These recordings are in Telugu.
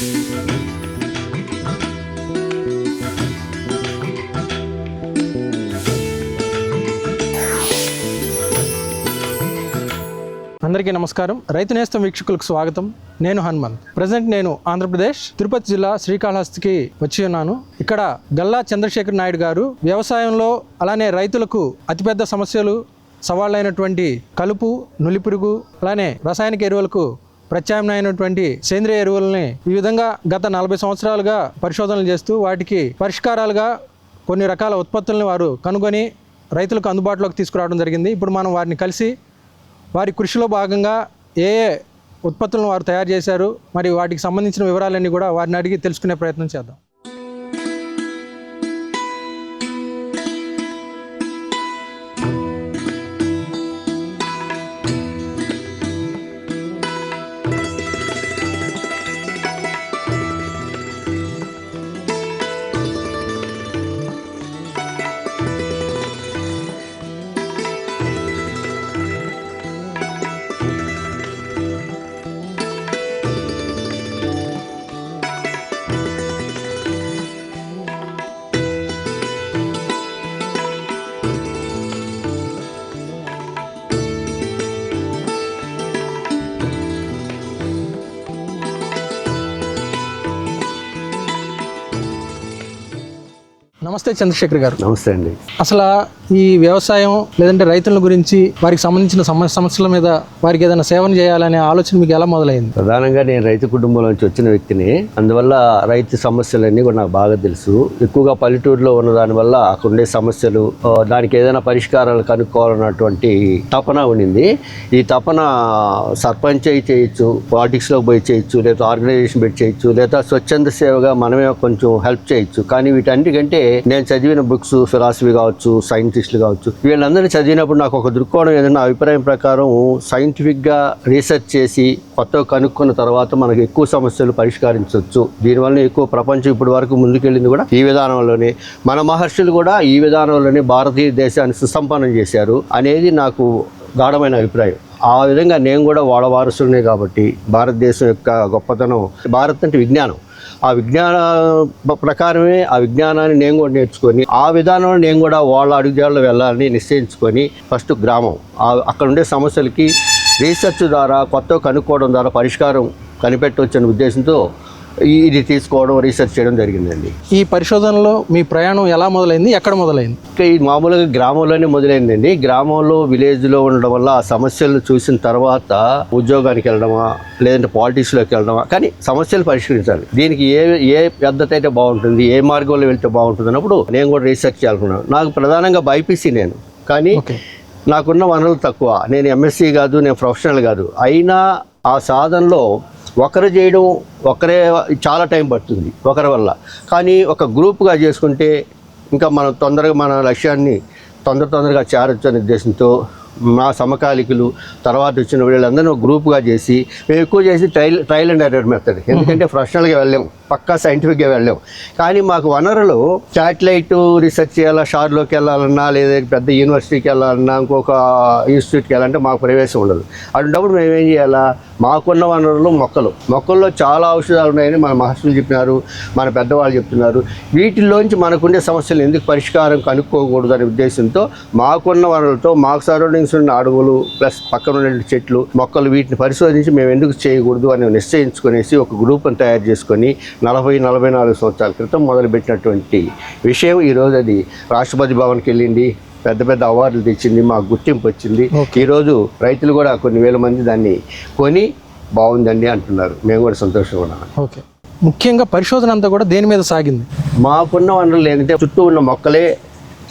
అందరికీ నమస్కారం. రైతు నేస్తం వీక్షకులకు స్వాగతం. నేను హనుమంత్. ప్రజెంట్ నేను ఆంధ్రప్రదేశ్ తిరుపతి జిల్లా శ్రీకాళహస్తికి వచ్చి ఉన్నాను. ఇక్కడ గల్లా చంద్రశేఖర్ నాయుడు గారు వ్యవసాయంలో అలానే రైతులకు అతిపెద్ద సమస్యలు సవాళ్ళైనటువంటి కలుపు, నులిపురుగు, అలానే రసాయనిక ఎరువులకు ప్రత్యామ్నాయమైనటువంటి సేంద్రియ ఎరువులని ఈ విధంగా గత 40 సంవత్సరాలుగా పరిశోధనలు చేస్తూ వాటికి పరిష్కారాలుగా కొన్ని రకాల ఉత్పత్తులను వారు కనుగొని రైతులకు అందుబాటులోకి తీసుకురావడం జరిగింది. ఇప్పుడు మనం వారిని కలిసి వారి కృషిలో భాగంగా ఏ ఉత్పత్తులను వారు తయారు చేశారు, మరి వాటికి సంబంధించిన వివరాలన్నీ కూడా వారిని అడిగి తెలుసుకునే ప్రయత్నం చేద్దాం. నమస్తే చంద్రశేఖర్ గారు. నమస్తే అండి. అసలు ఈ వ్యవసాయం లేదంటే రైతుల గురించి వారికి సంబంధించిన సమస్యల మీద వారికి ఏదైనా సేవను చేయాలనే ఆలోచన మీకు ఎలా మొదలైంది? ప్రధానంగా నేను రైతు కుటుంబం నుంచి వచ్చిన వ్యక్తిని, అందువల్ల రైతు సమస్యలన్నీ కూడా నాకు బాగా తెలుసు. ఎక్కువగా పల్లెటూరులో ఉన్న దానివల్ల అక్కడ ఉండే సమస్యలు, దానికి ఏదైనా పరిష్కారాలు కనుక్కోవాలన్నటువంటి తపన ఉండింది. ఈ తపన సర్పంచ్ అయి చేయొచ్చు, పాలిటిక్స్లోకి పోయి చేయొచ్చు, లేదా ఆర్గనైజేషన్ పెట్టి చేయొచ్చు, లేదా స్వచ్ఛంద సేవగా మనమే కొంచెం హెల్ప్ చేయొచ్చు. కానీ వీటన్నిటికంటే నేను చదివిన బుక్స్, ఫిలాసఫీ కావచ్చు, సైంటిస్టులు కావచ్చు, వీళ్ళందరినీ చదివినప్పుడు నాకు ఒక దృక్కోణం ఏదైనా అభిప్రాయం ప్రకారం సైంటిఫిక్గా రీసెర్చ్ చేసి కొత్తగా కనుక్కున్న తర్వాత మనకు ఎక్కువ సమస్యలు పరిష్కరించవచ్చు. దీనివల్ల ఎక్కువ ప్రపంచం ఇప్పటి వరకు ముందుకెళ్ళింది కూడా ఈ విధానంలోనే. మన మహర్షులు కూడా ఈ విధానంలోనే భారతీయ దేశాన్ని సుసంపన్నం చేశారు అనేది నాకు గాఢమైన అభిప్రాయం. ఆ విధంగా నేను కూడా వాళ్ళ వారసులనే కాబట్టి భారతదేశం యొక్క గొప్పతనం, భారత్ అంటే విజ్ఞానం, ఆ విజ్ఞాన ప్రకారమే ఆ విజ్ఞానాన్ని నేను కూడా నేర్చుకొని ఆ విధానంలో నేను కూడా వాళ్ళ అడుగుజాడలో వెళ్ళాలని నిశ్చయించుకొని ఫస్ట్ గ్రామం అక్కడ ఉండే సమస్యలకి రీసెర్చ్ ద్వారా కొత్తగా కనుక్కోవడం ద్వారా పరిష్కారం కనిపెట్టవచ్చనే ఉద్దేశంతో ఇది తీసుకోవడం, రీసెర్చ్ చేయడం జరిగిందండి. ఈ పరిశోధనలో మీ ప్రయాణం ఎలా మొదలైంది, ఎక్కడ మొదలైంది? ఈ మామూలుగా గ్రామంలోనే మొదలైందండి. గ్రామంలో, విలేజ్లో ఉండడం వల్ల ఆ సమస్యలు చూసిన తర్వాత ఉద్యోగానికి వెళ్ళడమా లేదంటే పాలిటిక్స్లోకి వెళ్ళడమా, కానీ సమస్యలు పరిష్కరించాలి. దీనికి ఏ పద్ధతి అయితే బాగుంటుంది, ఏ మార్గంలో వెళ్తే బాగుంటుంది అన్నప్పుడు నేను కూడా రీసెర్చ్ చేయాలనుకున్నాను. నాకు ప్రధానంగా బైపీసీ నేను, కానీ నాకున్న వనరులు తక్కువ. నేను ఎంఎస్సీ కాదు, నేను ప్రొఫెషనల్ కాదు. అయినా ఆ సాధనలో ఒకరు చేయడం, ఒకరే చాలా టైం పడుతుంది ఒకరి వల్ల. కానీ ఒక గ్రూప్గా చేసుకుంటే ఇంకా మనం తొందరగా మన లక్ష్యాన్ని తొందరగా చేరొచ్చు అనే ఉద్దేశంతో మా సమకాలికులు తర్వాత వచ్చిన వీళ్ళందరినీ ఒక గ్రూప్గా చేసి మేము ఎక్కువ చేసి ట్రయల్ అండ్ ఎర్రర్ మెథడ్. ఎందుకంటే ప్రొఫెషనల్గా వెళ్ళాం, పక్కా సైంటిఫిక్గా వెళ్ళాం. కానీ మాకు వనరులు శాటిలైట్ రీసెర్చ్ చేయాలా, షార్లోకి వెళ్ళాలన్నా, లేదా పెద్ద యూనివర్సిటీకి వెళ్ళాలన్నా, ఇంకొక ఇన్స్టిట్యూట్కి వెళ్ళాలంటే మాకు ప్రవేశం ఉండదు. అటువంటిప్పుడు మేము ఏం చేయాలా? మాకున్న వనరులు మొక్కల్లో చాలా ఔషధాలు ఉన్నాయని మన మహర్షులు చెప్పినారు, మన పెద్దవాళ్ళు చెప్తున్నారు. వీటిల్లోంచి మనకుండే సమస్యలు ఎందుకు పరిష్కారం కనుక్కోకూడదు అనే ఉద్దేశంతో మాకున్న వనరులతో, మాకు సరౌండింగ్స్ ఉన్న అడవులు ప్లస్ పక్కన ఉన్న చెట్లు, మొక్కలు, వీటిని పరిశోధించి మేము ఎందుకు చేయకూడదు అని నిశ్చయించుకునేసి ఒక గ్రూప్ని తయారు చేసుకొని 40-44 సంవత్సరాల క్రితం మొదలుపెట్టినటువంటి విషయం ఈరోజు అది రాష్ట్రపతి భవన్కి వెళ్ళింది, పెద్ద అవార్డులు తెచ్చింది, మాకు గుర్తింపు వచ్చింది. ఈరోజు రైతులు కూడా కొన్ని వేల మంది దాన్ని కొని బాగుందండి అంటున్నారు. మేము కూడా సంతోషంగా ఉన్నాం. ఓకే, ముఖ్యంగా పరిశోధన అంతా కూడా దేని మీద సాగింది? మాకున్న వనరులు ఏంటంటే చుట్టూ ఉన్న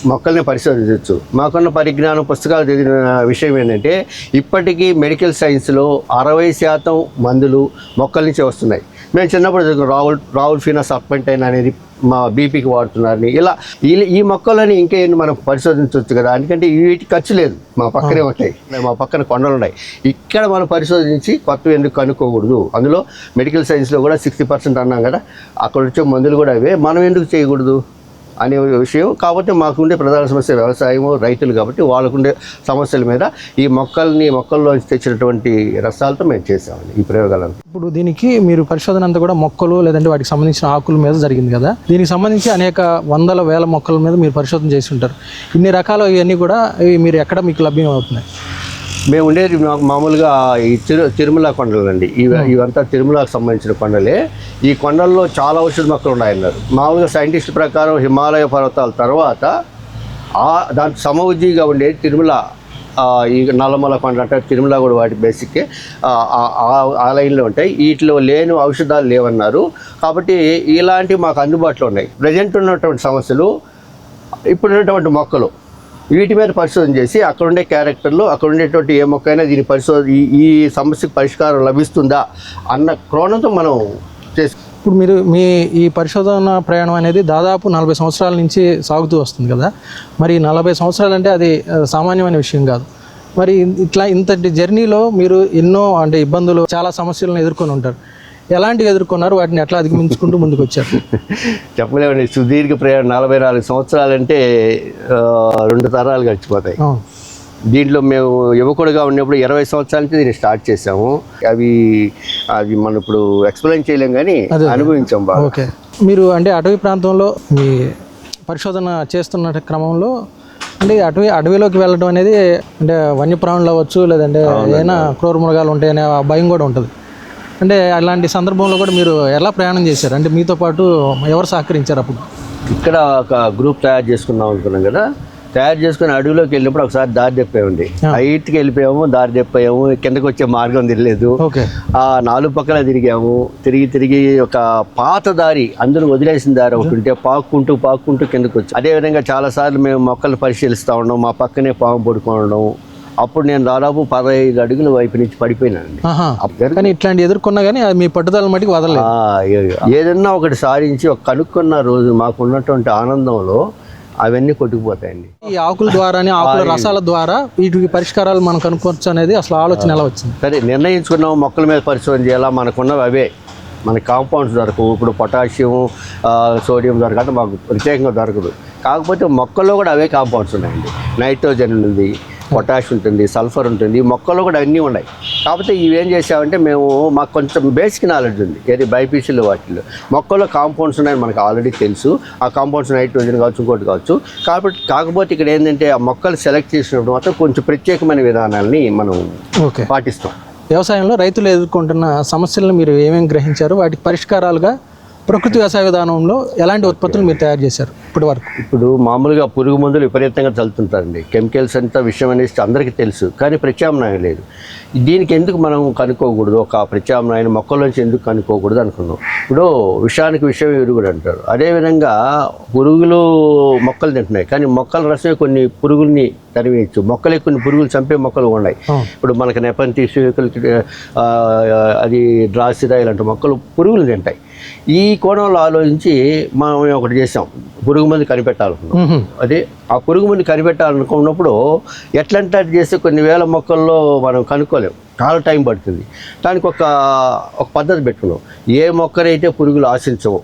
మొక్కల్ని పరిశోధించవచ్చు. మాకున్న పరిజ్ఞానం, పుస్తకాలు చదివిన విషయం ఏంటంటే ఇప్పటికీ మెడికల్ సైన్స్లో 60% మందులు మొక్కల నుంచే వస్తున్నాయి. మేము చిన్నప్పుడు రావుల్ ఫీనస్ సర్పెంటైన్ అనేది మా బీపీకి వాడుతున్నారని, ఇలా ఈ మొక్కలని ఇంకేం మనం పరిశోధించవచ్చు కదా. ఎందుకంటే వీటి ఖర్చు లేదు, మా పక్కనే ఉంటాయి, మా పక్కన కొండలు ఉన్నాయి. ఇక్కడ మనం పరిశోధించి కొత్తవి ఎందుకు కనుక్కోకూడదు? అందులో మెడికల్ సైన్స్లో కూడా 60% అన్నాం కదా, అక్కడ వచ్చే మందులు కూడా అవే, మనం ఎందుకు చేయకూడదు అనే విషయం. కాబట్టి మాకుండే ప్రధాన సమస్య వ్యవసాయము, రైతులు కాబట్టి వాళ్ళకుండే సమస్యల మీద ఈ మొక్కల్లోంచి తెచ్చినటువంటి రసాలతో మేము చేసామండి ఈ ప్రయోగాలను. ఇప్పుడు దీనికి మీరు పరిశోధన అంతా కూడా మొక్కలు లేదంటే వాటికి సంబంధించిన ఆకుల మీద జరిగింది కదా, దీనికి సంబంధించి అనేక వందల వేల మొక్కల మీద మీరు పరిశోధన చేసి ఉంటారు. ఇన్ని రకాలు ఇవన్నీ కూడా మీరు ఎక్కడ మీకు లభ్యం అవుతున్నాయి? మేము ఉండేది మామూలుగా ఈ తిరుమల కొండలండి. ఇవంతా తిరుమలకు సంబంధించిన కొండలే. ఈ కొండల్లో చాలా ఔషధ మొక్కలు ఉన్నాయన్నారు. మామూలుగా సైంటిస్ట్ ప్రకారం హిమాలయ పర్వతాల తర్వాత దాంట్లో సమవుజ్జిగా ఉండేది తిరుమల. ఈ నల్లమల కొండ అంటే తిరుమల కూడా వాటి బేసిక్కే ఆ లైన్లో ఉంటాయి. వీటిలో లేని ఔషధాలు లేవన్నారు. కాబట్టి ఇలాంటివి మాకు అందుబాటులో ఉన్నాయి. ప్రజెంట్ ఉన్నటువంటి సమస్యలు ఇప్పుడు ఉన్నటువంటి మొక్కలు వీటి మీద పరిశోధన చేసి అక్కడ ఉండే క్యారెక్టర్లు, అక్కడ ఉండేటువంటి ఏ మొక్క అయినా దీని ఈ సమస్యకు పరిష్కారం లభిస్తుందా అన్న కోణంతో మనం చేసి. ఇప్పుడు మీరు ఈ పరిశోధన ప్రయాణం అనేది దాదాపు 40 సంవత్సరాల నుంచి సాగుతూ వస్తుంది కదా. మరి 40 సంవత్సరాలు అంటే అది సామాన్యమైన విషయం కాదు. మరి ఇంతటి జర్నీలో మీరు ఎన్నో అంటే ఇబ్బందులు, చాలా సమస్యలను ఎదుర్కొని ఉంటారు. ఎలాంటివి ఎదుర్కొన్నారు, వాటిని ఎట్లా అధిగమించుకుంటూ ముందుకు వచ్చారు? చెప్పలేమండి. సుదీర్ఘ ప్రయాణం 44 సంవత్సరాలంటే 2 తరాలు గడిచిపోతాయి. దీంట్లో మేము యువకుడుగా ఉన్నప్పుడు 20 సంవత్సరాల నుంచి దీన్ని స్టార్ట్ చేసాము. అది మనం ఇప్పుడు ఎక్స్ప్లెయిన్ చేయలేం కానీ అనుభవించాం బాగా. ఓకే. మీరు అంటే అటవీ ప్రాంతంలో మీ పరిశోధన చేస్తున్న క్రమంలో అంటే అడవిలోకి వెళ్ళడం అనేది అంటే వన్యప్రాణులు అవ్వచ్చు, లేదంటే ఏదైనా క్రూర మృగాలు ఉంటాయనే భయం కూడా ఉంటుంది. అంటే అలాంటి సందర్భంలో కూడా మీరు ఎలా ప్రయాణం చేశారు? అంటే మీతో పాటు ఎవరు సహకరించారు? అప్పుడు ఇక్కడ ఒక గ్రూప్ తయారు చేసుకుందాం అనుకున్నాం కదా. తయారు చేసుకుని అడవిలోకి వెళ్ళినప్పుడు ఒకసారి దారి తెప్పామండి. హైట్కి వెళ్ళిపోయాము, దారి తెప్పాము, కిందకి వచ్చే మార్గం తెలియలేదు. ఆ 4 పక్కల తిరిగి ఒక పాత దారి, అందరూ వదిలేసిన దారి ఒకటి ఉంటే పాక్కుంటూ కిందకు వచ్చి. అదేవిధంగా చాలాసార్లు మేము మొక్కలు పరిశీలిస్తూ ఉన్నాం, మా పక్కనే పాము పడుకోవడం. అప్పుడు నేను దాదాపు 15 అడుగుల వైపు నుంచి పడిపోయినానండి. కానీ ఇట్లాంటి ఎదుర్కొన్నా కానీ మీ పట్టుదల మటుకు వదలలేదు. ఏదన్నా ఒకటి సాధించి కనుక్కున్న రోజు మాకు ఉన్నటువంటి ఆనందంలో అవన్నీ కొట్టుకుపోతాయండి. ఈ ఆకుల ద్వారానే, ఆకుల రసాల ద్వారా వీటికి పరిష్కారాలు మనం కనుక్కోవచ్చు అనేది అసలు ఆలోచన ఎలా వచ్చింది? సరే, నిర్ణయించుకున్నాం మొక్కల మీద పరిశోధన చేయాలా. మనకున్నవి అవే, మనకి కాంపౌండ్స్ దొరకవు. ఇప్పుడు పొటాషియం, సోడియం దొరకదు, మాకు ప్రత్యేకంగా దొరకదు. కాకపోతే మొక్కల్లో కూడా అవే కాంపౌండ్స్ ఉన్నాయండి. నైట్రోజన్ ఉంది, పొటాష్ ఉంటుంది, సల్ఫర్ ఉంటుంది. మొక్కల్లో కూడా అన్నీ ఉన్నాయి. కాకపోతే ఇవేం చేసామంటే మాకు కొంచెం బేసిక్ నాలెడ్జ్ ఉంది. ఏది బైపీసీలో వాటిల్లో మొక్కల్లో కాంపౌండ్స్ ఉన్నాయని మనకు ఆల్రెడీ తెలుసు. ఆ కాంపౌండ్స్ నైట్రోజన్ కావచ్చు, ఇంకోటి కావచ్చు. కాకపోతే ఇక్కడ ఏంటంటే ఆ మొక్కలు సెలెక్ట్ చేసినప్పుడు మాత్రం కొంచెం ప్రత్యేకమైన విధానాలని మనం పాటిస్తాం. వ్యవసాయంలో రైతులు ఎదుర్కొంటున్న సమస్యలను మీరు ఏమేమి గ్రహించారు? వాటికి పరిష్కారాలుగా ప్రకృతి వ్యవసాయ విధానంలో ఎలాంటి ఉత్పత్తులు మీరు తయారు చేశారు ఇప్పటి వరకు? ఇప్పుడు మామూలుగా పురుగు మందులు విపరీతంగా చల్లుతుంటారండి. కెమికల్స్ అంతా విషయం అనేది అందరికీ తెలుసు, కానీ ప్రత్యామ్నాయం లేదు. దీనికి ఎందుకు మనం కనుక్కోకూడదు? ఒక ప్రత్యామ్నాయం మొక్కల్లోంచి ఎందుకు కనుక్కోకూడదు అనుకున్నాం. ఇప్పుడు విషయానికి విషయం ఎరుగుడు అంటారు. అదేవిధంగా పురుగులు మొక్కలు తింటున్నాయి, కానీ మొక్కల రసమే కొన్ని పురుగుల్ని తరివేయచ్చు. మొక్కలే కొన్ని పురుగులు చంపే మొక్కలు ఉన్నాయి. ఇప్పుడు మనకు నెపంతీస్, అది డ్రాసిరా ఇలాంటి మొక్కలు పురుగులు తింటాయి. ఈ కోణంలో ఆలోచించి మనం ఒకటి చేసాం, పురుగు మందు కనిపెట్టాలనుకున్నాం. అదే ఆ పురుగు మందు కనిపెట్టాలనుకున్నప్పుడు ఎట్లంటే అది చేస్తే కొన్ని వేల మొక్కల్లో మనం కనుక్కోలేం, చాలా టైం పడుతుంది. దానికి ఒక పద్ధతి పెట్టుకున్నాం. ఏ మొక్కనైతే పురుగులు ఆశించవు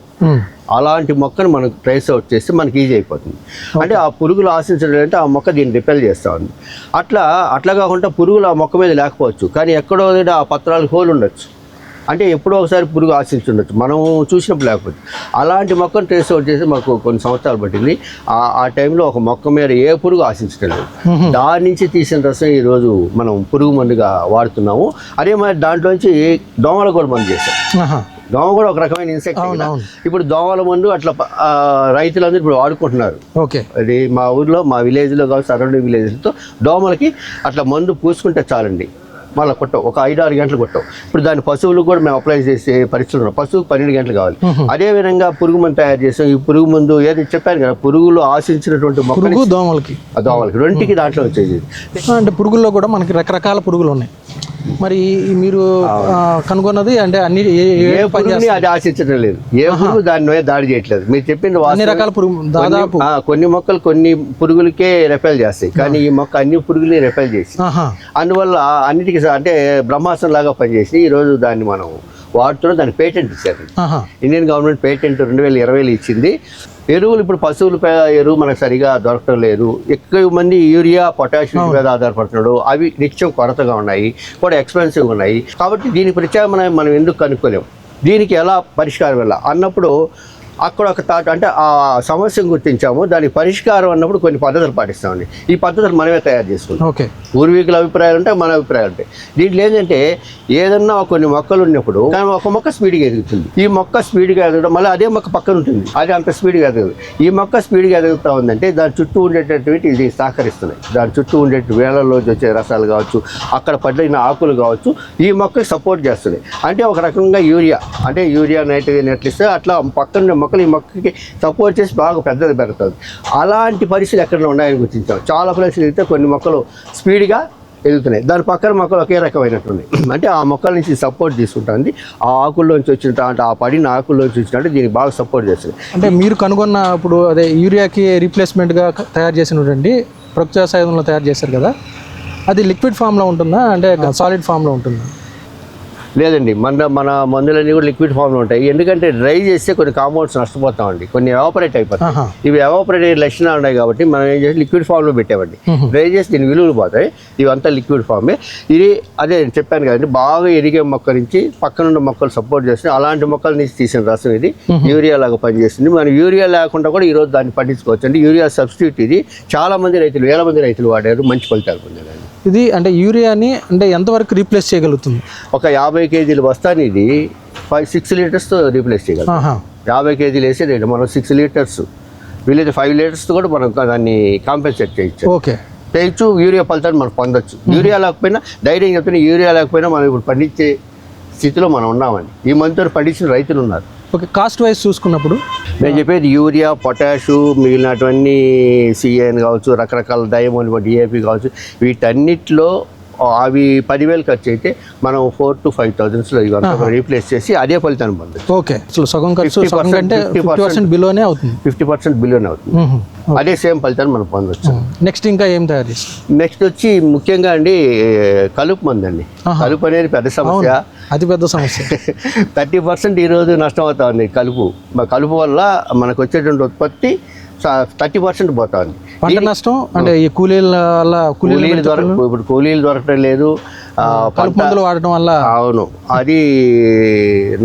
అలాంటి మొక్కను మనం ట్రేస్ అవుట్ చేస్తే మనకి ఈజీ అయిపోతుంది. అంటే ఆ పురుగులు ఆశించడం అంటే ఆ మొక్క దీన్ని రిపెల్ చేస్తూ ఉంది. అట్లా కాకుండా పురుగులు ఆ మొక్క మీద లేకపోవచ్చు, కానీ ఎక్కడో ఆ పత్రాలకు హోల్ ఉండొచ్చు. అంటే ఎప్పుడో ఒకసారి పురుగు ఆశించుండొచ్చు, మనం చూసినప్పుడు లేకపోతే. అలాంటి మొక్కను ట్రేస్ అవుట్ చేసి మాకు కొన్ని సంవత్సరాలు పట్టింది. ఆ టైంలో ఒక మొక్క మీద ఏ పురుగు ఆశించడం లేదు. దాని నుంచి తీసిన రసం ఈరోజు మనం పురుగు మందుగా వాడుతున్నాము. అదే మరి దాంట్లోంచి దోమల కూడా మందు చేస్తాం. దోమ కూడా ఒక రకమైన ఇన్సెక్ట్. ఇప్పుడు దోమల మందు అట్లా రైతులందరూ ఇప్పుడు వాడుకుంటున్నారు. అది మా ఊర్లో, మా విలేజ్లో కావచ్చు, సరౌండింగ్ విలేజ్లతో దోమలకి అట్లా మందు పూసుకుంటే చాలండి, మళ్ళీ కొట్టవు, ఒక 5-6 గంటలు కొట్టవు. ఇప్పుడు దాని పశువులకు కూడా మేము అప్లై చేసే పరిస్థితులు ఉన్నాం. పశువుకు 12 గంటలు కావాలి. అదేవిధంగా పురుగు మందు తయారు చేస్తాం. ఈ పురుగు మందు ఏది చెప్పాను కదా, పురుగులు ఆశించినటువంటి మొక్కలు, దోమలకి రెండుకి దాంట్లో వచ్చేది. అంటే పురుగుల్లో కూడా మనకి రకరకాల పురుగులు ఉన్నాయి. మరి మీరు కనుగొన్నది అంటే అన్ని ఏ పురుగుని అది ఆశించడం లేదు, ఏ పురుగు దాని మీద దాడి చేయట్లేదు. మీరు చెప్పింది అన్ని రకాల పురుగు, దాదాపు కొన్ని మొక్కలు కొన్ని పురుగులకే రెపెల్ చేస్తాయి, కానీ ఈ మొక్క అన్ని పురుగుల్ని రెపెల్ చేసి అందువల్ల అన్నిటికీ అంటే బ్రహ్మాస్త్రం లాగా పనిచేసి ఈరోజు దాన్ని మనం వాడుతున్నారు. దానికి పేటెంట్ ఇచ్చారు. ఆహా. ఇండియన్ గవర్నమెంట్ పేటెంట్ 2020లో ఇచ్చింది. ఎరువులు ఇప్పుడు పశువుల ఎరువు మనకు సరిగా దొరకడం లేదు. ఎక్కువ మంది యూరియా, పొటాషియం మీద ఆధారపడుతున్నాడు. అవి నిత్యం కొరతగా ఉన్నాయి, కూడా ఎక్స్పెన్సివ్ ఉన్నాయి. కాబట్టి దీని ప్రత్యామ్నాయం మనం ఎందుకు కనుక్కోలేము, దీనికి ఎలా పరిష్కారం వెళ్ళా అన్నప్పుడు అక్కడ ఒక థాట్, అంటే ఆ సమస్యను గుర్తించాము, దానికి పరిష్కారం అన్నప్పుడు కొన్ని పద్ధతులు పాటిస్తామండి. ఈ పద్ధతులు మనమే తయారు చేసుకుంటాం. ఓకే. పూర్వీకుల అభిప్రాయాలు ఉంటాయి, మన అభిప్రాయాలు ఉంటాయి. దీంట్లో ఏంటంటే ఏదన్నా కొన్ని మొక్కలు ఉన్నప్పుడు కానీ ఒక మొక్క స్పీడ్గా ఎదుగుతుంది. ఈ మొక్క స్పీడ్గా ఎదగడం మళ్ళీ అదే మొక్క పక్కన ఉంటుంది, అది అంత స్పీడ్గా ఎదగదు. ఈ మొక్క స్పీడ్గా ఎదుగుతూ ఉందంటే దాని చుట్టూ ఉండేటటువంటి ఇది సహకరిస్తున్నాయి. దాని చుట్టూ ఉండే వేళల్లోంచి వచ్చే రసాలు కావచ్చు, అక్కడ పడిన ఆకులు కావచ్చు, ఈ మొక్కకి సపోర్ట్ చేస్తున్నాయి. అంటే ఒక రకంగా యూరియా నైట్రోజన్ ఎట్లా ఇస్తే అట్లా పక్కన మొక్కలు ఈ మొక్కకి సపోర్ట్ చేసి బాగా పెద్దది పెరుగుతుంది. అలాంటి పరిస్థితులు ఎక్కడ ఉన్నాయని గుర్తించాం. చాలా ప్లేసులు అయితే కొన్ని మొక్కలు స్పీడ్గా ఎదుగుతున్నాయి, దాని పక్కన మొక్కలు ఒకే రకమైనట్టున్నాయి. అంటే ఆ మొక్కల నుంచి సపోర్ట్ తీసుకుంటుంది. ఆ ఆకుల్లోంచి వచ్చిన అంటే ఆ పడిన ఆకుల్లోంచి వచ్చినట్టు దీనికి బాగా సపోర్ట్ చేస్తుంది. అంటే మీరు కనుగొన్నప్పుడు అదే యూరియాకి రీప్లేస్మెంట్గా తయారు చేసినటువంటి ప్రకృతి వ్యవసాయంలో తయారు చేశారు కదా, అది లిక్విడ్ ఫామ్లో ఉంటుందా అంటే సాలిడ్ ఫామ్లో ఉంటుందా? లేదండి, మన మందులన్నీ కూడా లిక్విడ్ ఫామ్లో ఉంటాయి. ఎందుకంటే డ్రై చేస్తే కొన్ని కాంపౌండ్స్ నష్టపోతామండి, కొన్ని ఎవాపరేట్ అయిపోతాయి. ఇవి ఎవాపరేట్ లక్షణాలు ఉన్నాయి కాబట్టి మనం ఏం చేసి లిక్విడ్ ఫామ్లో పెట్టామండి. డ్రై చేసి దీని విలువలు పోతాయి. ఇవంతా లిక్విడ్ ఫామే. ఇది అదే చెప్పాను కదండి, బాగా ఎదిగే మొక్క నుంచి పక్కనున్న మొక్కలు సపోర్ట్ చేస్తుంది. అలాంటి మొక్కల నుంచి తీసిన రసం ఇది యూరియా లాగా పనిచేస్తుంది. మనం యూరియా లేకుండా కూడా ఈరోజు దాన్ని పండించుకోవచ్చు అండి. యూరియా సబ్స్టిట్యూట్ ఇది. చాలా మంది రైతులు, వేల మంది రైతులు వాడారు, మంచి ఫలితాలు పొందారు. ఇది అంటే యూరియాని అంటే ఎంతవరకు రీప్లేస్ చేయగలుగుతుంది? ఒక 50 కేజీలు బస్తాని ఇది 6 లీటర్స్తో రీప్లేస్ చేయగలం. 50 కేజీలు వేసేది మనం 6 లీటర్స్, వీలైతే 5 లీటర్స్తో కూడా మనం దాన్ని కాంపెన్సేట్ చేయొచ్చు. ఓకే, చేయొచ్చు. యూరియా ఫలితాన్ని మనం పొందొచ్చు. యూరియా లేకపోయినా ధైర్యం చెప్తున్నా, యూరియా లేకపోయినా మనం ఇప్పుడు పండించే స్థితిలో మనం ఉన్నామండి. ఈ మందుతో పండించిన రైతులు ఉన్నారు. ఓకే. కాస్ట్ వైజ్ చూసుకున్నప్పుడు నేను చెప్పేది యూరియా, పొటాషు, మిగిలినటువంటి సిఎన్ కావచ్చు, రకరకాల డైమోన్, డిఏపి కావచ్చు, వీటన్నిటిలో అవి 10,000 ఖర్చు అయితే మనం 4,000 to 5,000 ఇవంతా రీప్లేస్ చేసి అదే ఫలితాన్ని పొందొచ్చు. ఓకే. అసలు సగం ఖర్చు, సగం కంటే 50% బిలోనే అవుతుంది. 50% బిలోనే అవుతుంది. అదే సేమ్ ఫలితాన్ని మనం పొందొచ్చు. నెక్స్ట్ ఇంకా ఏం తయారు చేస్తాం? నెక్స్ట్ వచ్చి ముఖ్యంగా అండి కలుపు మందు అండి. కలుపు అనేది పెద్ద సమస్య, అతి పెద్ద సమస్య. 30% ఈరోజు నష్టం అవుతా ఉంది కలుపు. కలుపు వల్ల మనకు వచ్చేటువంటి ఉత్పత్తి 30% పోతా ఉంది. పంట నష్టం అంటే ఈ కూలీలు ఇప్పుడు కూలీలు దొరకడం లేదు, కలుపు మందులు వాడటం వల్ల. అవును, అది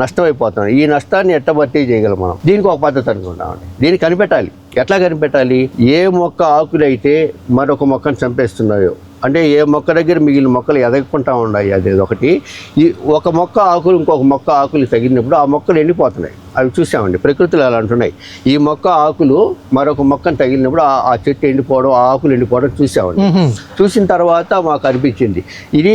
నష్టం అయిపోతుంది. ఈ నష్టాన్ని ఎట్ట భర్తీ చేయగలం మనం? దీనికి ఒక పద్ధతి అనుకుంటామండి. దీన్ని కనిపెట్టాలి. ఎట్లా కనిపెట్టాలి? ఏ మొక్క ఆకులు అయితే మరొక మొక్కను చంపేస్తున్నాయో, అంటే ఏ మొక్క దగ్గర మిగిలిన మొక్కలు ఎదగకుండా ఉన్నాయి, అది ఒకటి. ఈ ఒక మొక్క ఆకులు ఇంకొక మొక్క ఆకులు తగిలినప్పుడు ఆ మొక్కలు ఎండిపోతున్నాయి. అవి చూసామండి, ప్రకృతిలో అలా అంటున్నాయి. ఈ మొక్క ఆకులు మరొక మొక్కను తగిలినప్పుడు ఆ చెట్టు ఎండిపోవడం, ఆ ఆకులు ఎండిపోవడం చూసామండి. చూసిన తర్వాత మాకు అనిపించింది ఇది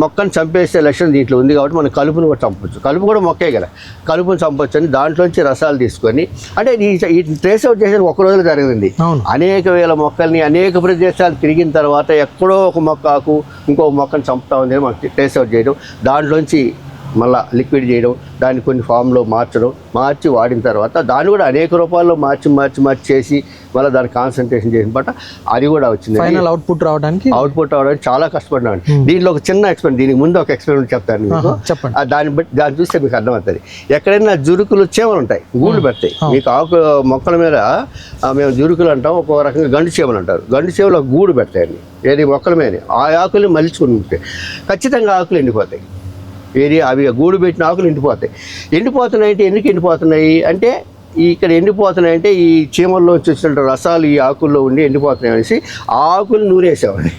మొక్కను చంపేసే లక్షణం దీంట్లో ఉంది కాబట్టి మనం కలుపును కూడా చంపొచ్చు. కలుపు కూడా మొక్కే కదా, కలుపును చంపొచ్చు అని దాంట్లోంచి రసాలు తీసుకొని, అంటే ఈ ట్రేస్ అవుట్ చేసేది ఒక రోజులో జరిగింది. అనేక వేల మొక్కల్ని అనేక ప్రదేశాలు తిరిగిన తర్వాత ఎక్కడో ఒక మొక్క ఆకు ఇంకో మొక్కను చంపుతా ఉంది మనకి ట్రేస్ అవుట్ చేయడం, దాంట్లోంచి మళ్ళీ లిక్విడ్ చేయడం, దాన్ని కొన్ని ఫామ్లో మార్చి వాడిన తర్వాత దాన్ని కూడా అనేక రూపాల్లో మార్చి చేసి మళ్ళీ దాన్ని కాన్సన్ట్రేషన్ చేసిన పాట అది కూడా వచ్చింది. ఫైనల్ అవుట్పుట్ రావడానికి చాలా కష్టపడ్డాను. దీంట్లో ఒక చిన్న ఎక్స్పెరిమెంట్, దీనికి ముందు ఒక ఎక్స్పెరిమెంట్ చెప్తాను మీకు. చెప్పండి. దాన్ని చూస్తే మీకు అర్థమవుతుంది. ఎక్కడైనా జురుకులు చీమలు ఉంటాయి, గూళ్ళు పెడతాయి. మీకు ఆకు మొక్కల మీద మేము జురుకులు అంటాం, ఒక రకంగా గండు చీమలు అంటారు. గండు చీమలు గూడు పెడతాయండి ఏది మొక్కల మీద. ఆ ఆకులు మలుచుకుని ఉంటాయి, ఖచ్చితంగా ఆకులు ఎండిపోతాయి. అవి గూడు పెట్టిన ఆకులు ఎండిపోతున్నాయి. ఎందుకు ఎండిపోతున్నాయి అంటే ఇక్కడ ఎండిపోతున్నాయంటే ఈ చీమల్లోంచి వచ్చిన రసాలు ఈ ఆకుల్లో ఉండి ఎండిపోతున్నాయి అనేసి ఆ ఆకులు నూరేసామండి.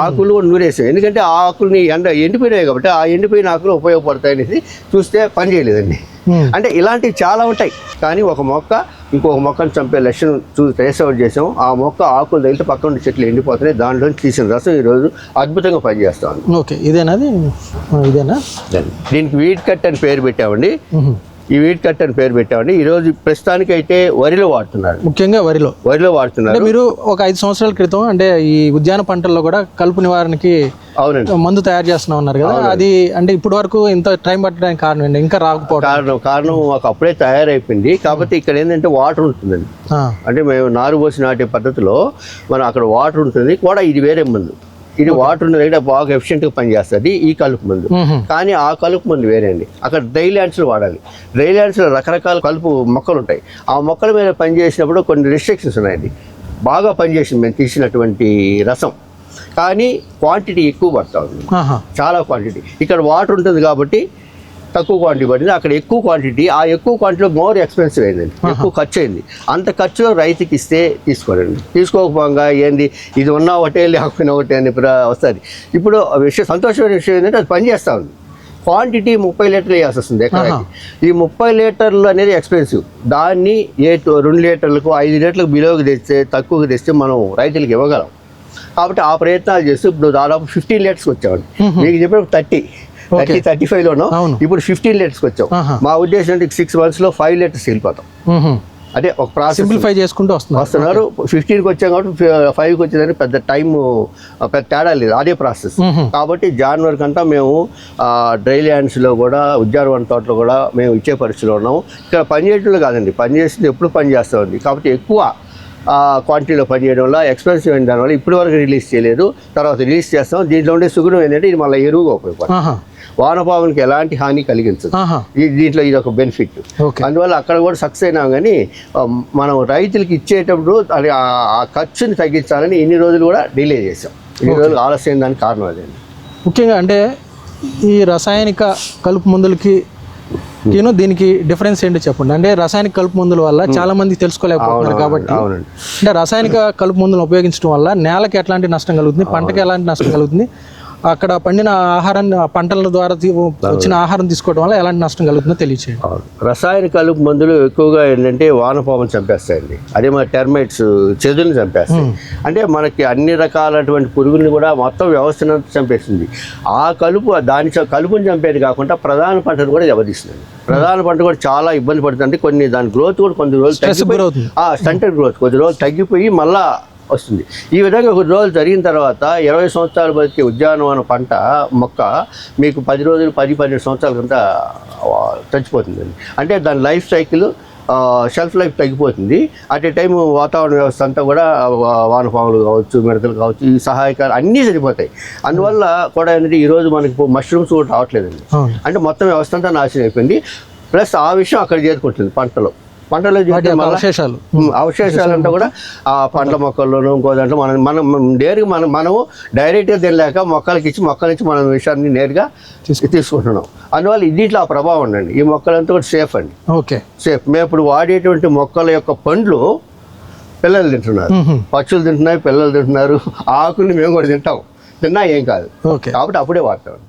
ఆకులు కూడా నూరేసాం. ఎందుకంటే ఆ ఆకుల్ని ఎండిపోయినాయి కాబట్టి ఆ ఎండిపోయిన ఆకులు ఉపయోగపడతాయి అనేసి చూస్తే పని చేయలేదండి. అంటే ఇలాంటివి చాలా ఉంటాయి. కానీ ఒక మొక్క ఇంకొక మొక్కను చంపే లక్షణం ట్రేస్ అవుట్ చేసాం. ఆ మొక్క ఆకులు తగిలితే పక్కన ఉండే చెట్లు ఎండిపోతున్నాయి. దాంట్లో తీసిన రసం ఈరోజు అద్భుతంగా పనిచేస్తాం. ఓకే, ఇదేనా? దీనికి వీట్ కట్ అని పేరు పెట్టామండి. ఈ వీట్ కట్ అని పేరు పెట్టామండి. ఈరోజు ప్రస్తుతానికి అయితే వరిలో వాడుతున్నారు, ముఖ్యంగా వరిలో వాడుతున్నారు. మీరు ఒక 5 సంవత్సరాల క్రితం అంటే ఈ ఉద్యాన పంటల్లో కూడా కలుపు నివారణకి అవునండి మందు తయారు చేస్తున్నాం అన్నారు కదా, అది అంటే ఇప్పటి వరకు ఇంత టైం పట్టడానికి కారణం ఏంటి? ఇంకా రాకపోవడం కారణం మాకు అప్పుడే తయారైపోయింది. కాకపోతే ఇక్కడ ఏంటంటే వాటర్ ఉంటుందండి. అంటే మేము నారు పోసి నాటే పద్ధతిలో మనం అక్కడ వాటర్ ఉంటుంది కూడా. ఇది వేరే మందు. ఇది వాటర్ ఉన్న దగ్గర బాగా ఎఫిషియెంట్గా పనిచేస్తుంది ఈ కలుపు మందు. కానీ ఆ కలుపు మందు వేరే అండి. అక్కడ డ్రై ల్యాండ్స్లో వాడాలి. డ్రై ల్యాండ్స్లో రకరకాల కలుపు మొక్కలు ఉంటాయి. ఆ మొక్కల మీద పనిచేసినప్పుడు కొన్ని రిస్ట్రిక్షన్స్ ఉన్నాయండి. బాగా పనిచేసింది మేము తీసినటువంటి రసం, కానీ క్వాంటిటీ ఎక్కువ పడతా ఉంది, చాలా క్వాంటిటీ. ఇక్కడ వాటర్ ఉంటుంది కాబట్టి తక్కువ క్వాంటిటీ పడింది, అక్కడ ఎక్కువ క్వాంటిటీ. ఆ ఎక్కువ క్వాంటిటీలో మోర్ ఎక్స్పెన్సివ్ అయిందండి, ఎక్కువ ఖర్చు అయింది. అంత ఖర్చులో రైతుకి ఇస్తే తీసుకోరండి. తీసుకోకపోగా ఏంది ఇది ఉన్నా ఒకటే లేకపోయినా ఒకటే అని వస్తుంది. ఇప్పుడు సంతోషమైన విషయం ఏంటంటే అది పనిచేస్తూ ఉంది. క్వాంటిటీ 30 లీటర్లు వేయాల్సి వస్తుంది ఎకరాకి. ఈ 30 లీటర్లు అనేది ఎక్స్పెన్సివ్. దాన్ని 2 లీటర్లకు 5 లీటర్లకు బిలోకి తెస్తే, తక్కువకి తెస్తే మనం రైతులకు ఇవ్వగలం. కాబట్టి ఆ ప్రయత్నాలు చేస్తూ ఇప్పుడు దాదాపు 15 లీటర్స్కి వచ్చామండి. మీకు చెప్పినప్పుడు 35లోనో ఇప్పుడు 15 లీటర్స్కి వచ్చాం. మా ఉద్దేశం అంటే 6 monthsలో 5 లీటర్స్ వెళ్ళిపోతాం. అదే ఒక ప్రాసెస్ సింప్లిఫై చేసుకుంటూ వస్తున్నారు. 15కి వచ్చాం కాబట్టి 5కి వచ్చేదానికి పెద్ద టైం పెద్ద తేడా లేదు, అదే ప్రాసెస్. కాబట్టి జాన్వరికి అంతా మేము డ్రై ల్యాండ్స్లో కూడా ఉద్యానవన తోటలో కూడా మేము ఇచ్చే పరిస్థితిలో ఉన్నాము. ఇక్కడ పనిచేయడంలో కాదండి, పనిచేస్తుంది ఎప్పుడు పనిచేస్తూ ఉంది. కాబట్టి ఎక్కువ క్వాంటిటీలో పనిచేయడం వల్ల ఎక్స్పెన్సివ్ అయిన దానివల్ల ఇప్పటి వరకు రిలీజ్ చేయలేదు, తర్వాత రిలీజ్ చేస్తాం. దీంట్లో ఉండే సుగుణం ఏంటంటే ఇది మళ్ళీ ఎరువుగా ఉపయోగపడుతుంది, వానపాములకి ఎలాంటి హాని కలిగించదు. దీంట్లో ఇది ఒక బెనిఫిట్. అందువల్ల అక్కడ కూడా సక్సెస్ అయినాం. కానీ మనం రైతులకి ఇచ్చేటప్పుడు అది ఆ ఖర్చుని తగ్గించాలని ఇన్ని రోజులు కూడా డిలే చేసాం. ఇన్ని రోజులు ఆలస్యం దానికి కారణం అదేండి. ముఖ్యంగా అంటే ఈ రసాయనిక కలుపు మందులకి దీనికి డిఫరెన్స్ ఏంటో చెప్పండి. అంటే రసాయనిక కలుపు మందుల వల్ల చాలా మంది తెలుసుకోలేకపోతున్నారు. కాబట్టి అంటే రసాయనిక కలుపు మందులను ఉపయోగించడం వల్ల నేలకి ఎట్లాంటి నష్టం కలుగుతుంది, పంటకి ఎలాంటి నష్టం కలుగుతుంది, అక్కడ పండిన ఆహారాన్ని పంటల ద్వారా వచ్చిన ఆహారం తీసుకోవడం వల్ల ఎలాంటి నష్టం కలుగుతుందో తెలియచేయండి. రసాయన కలుపు మందులు ఎక్కువగా ఏంటంటే వానపాములు చంపేస్తాయండి. అదే మన టెర్మైట్స్ చెదుని చంపేస్తాయి. అంటే మనకి అన్ని రకాలటువంటి పురుగుల్ని కూడా మొత్తం వ్యవస్థను చంపేస్తుంది. ఆ కలుపు కలుపుని చంపేది కాకుండా ప్రధాన పంటను కూడా దెబ్బతీస్తుంది. ప్రధాన పంట కూడా చాలా ఇబ్బంది పడుతుంది. అంటే కొన్ని దాని గ్రోత్ కూడా కొన్ని రోజులు స్టంటెడ్ గ్రోత్ కొద్ది రోజులు తగ్గిపోయి మళ్ళా వస్తుంది. ఈ విధంగా కొద్ది రోజులు జరిగిన తర్వాత 20 సంవత్సరాలు బతికే ఉద్యానవన పంట మొక్క మీకు 10-12 సంవత్సరాల కింద చచ్చిపోతుందండి. అంటే దాని లైఫ్ సైకిల్ షెల్ఫ్ లైఫ్ తగ్గిపోతుంది. అట్ ఏ టైం వాతావరణ వ్యవస్థ అంతా కూడా వానపాములు కావచ్చు, మిడతలు కావచ్చు, ఈ సహాయకాలు అన్నీ సరిపోతాయి. అందువల్ల కూడా ఏంటంటే ఈరోజు మనకి మష్రూమ్స్ కూడా రావట్లేదండి. అంటే మొత్తం వ్యవస్థ అంతా నాశనం అయిపోయింది. ప్లస్ ఆ విషయం అక్కడ చేరుకుంటుంది పంటలో చూస్తే అవశేషాలు అంతా కూడా ఆ పండ్ల మొక్కల్లోనూ ఇంకో దాంట్లో మనం నేరుగా మనము డైరెక్ట్గా తినలేక మొక్కలకి ఇచ్చి మొక్కల నుంచి మనం విషయాన్ని నేరుగా తీసుకుంటున్నాం. అందువల్ల దీంట్లో ఆ ప్రభావం ఉండండి. ఈ మొక్కలంతా కూడా సేఫ్ అండి. సేఫ్. మేము ఇప్పుడు వాడేటువంటి మొక్కల యొక్క పండ్లు పిల్లలు తింటున్నారు, పక్షులు తింటున్నాయి, పిల్లలు తింటున్నారు. ఆకుల్ని మేము కూడా తిన్నా ఏం కాదు. కాబట్టి అప్పుడే వాడతాం.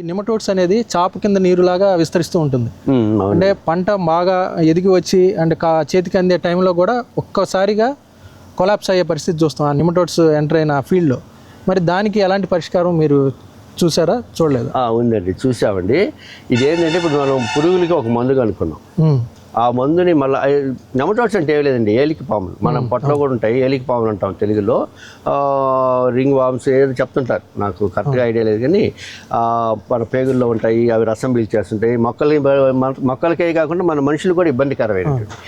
నిమటోడ్స్ అనేది చాప కింద నీరులాగా విస్తరిస్తూ ఉంటుంది. అంటే పంట బాగా ఎదిగి వచ్చి అంటే చేతికి అందే టైంలో కూడా ఒక్కసారిగా కొలాప్స్ అయ్యే పరిస్థితి చూస్తాం ఆ నిమటోడ్స్ ఎంటర్ అయిన ఫీల్డ్లో. మరి దానికి ఎలాంటి పరిష్కారం మీరు చూసారా, చూడలేదు? ఉందండి, చూసామండి. ఇదేంటంటే ఇప్పుడు మనం పురుగులకి ఒక మందు కనుక్కున్నాం. ఆ మందుని మళ్ళీ నెమటోడ్స్ అంటే లేదండి, ఏలికి పాములు. మనం పొట్టలో కూడా ఉంటాయి, ఏలికి పాములు అంటాం తెలుగులో. రింగ్ వామ్స్ ఏదో చెప్తుంటారు, నాకు కరెక్ట్గా ఐడియా లేదు. కానీ మన పేగుల్లో ఉంటాయి, అవి రసం పీల్చేస్తుంటాయి. మొక్కలకే కాకుండా మన మనుషులు కూడా ఇబ్బందికరమైనటువంటి.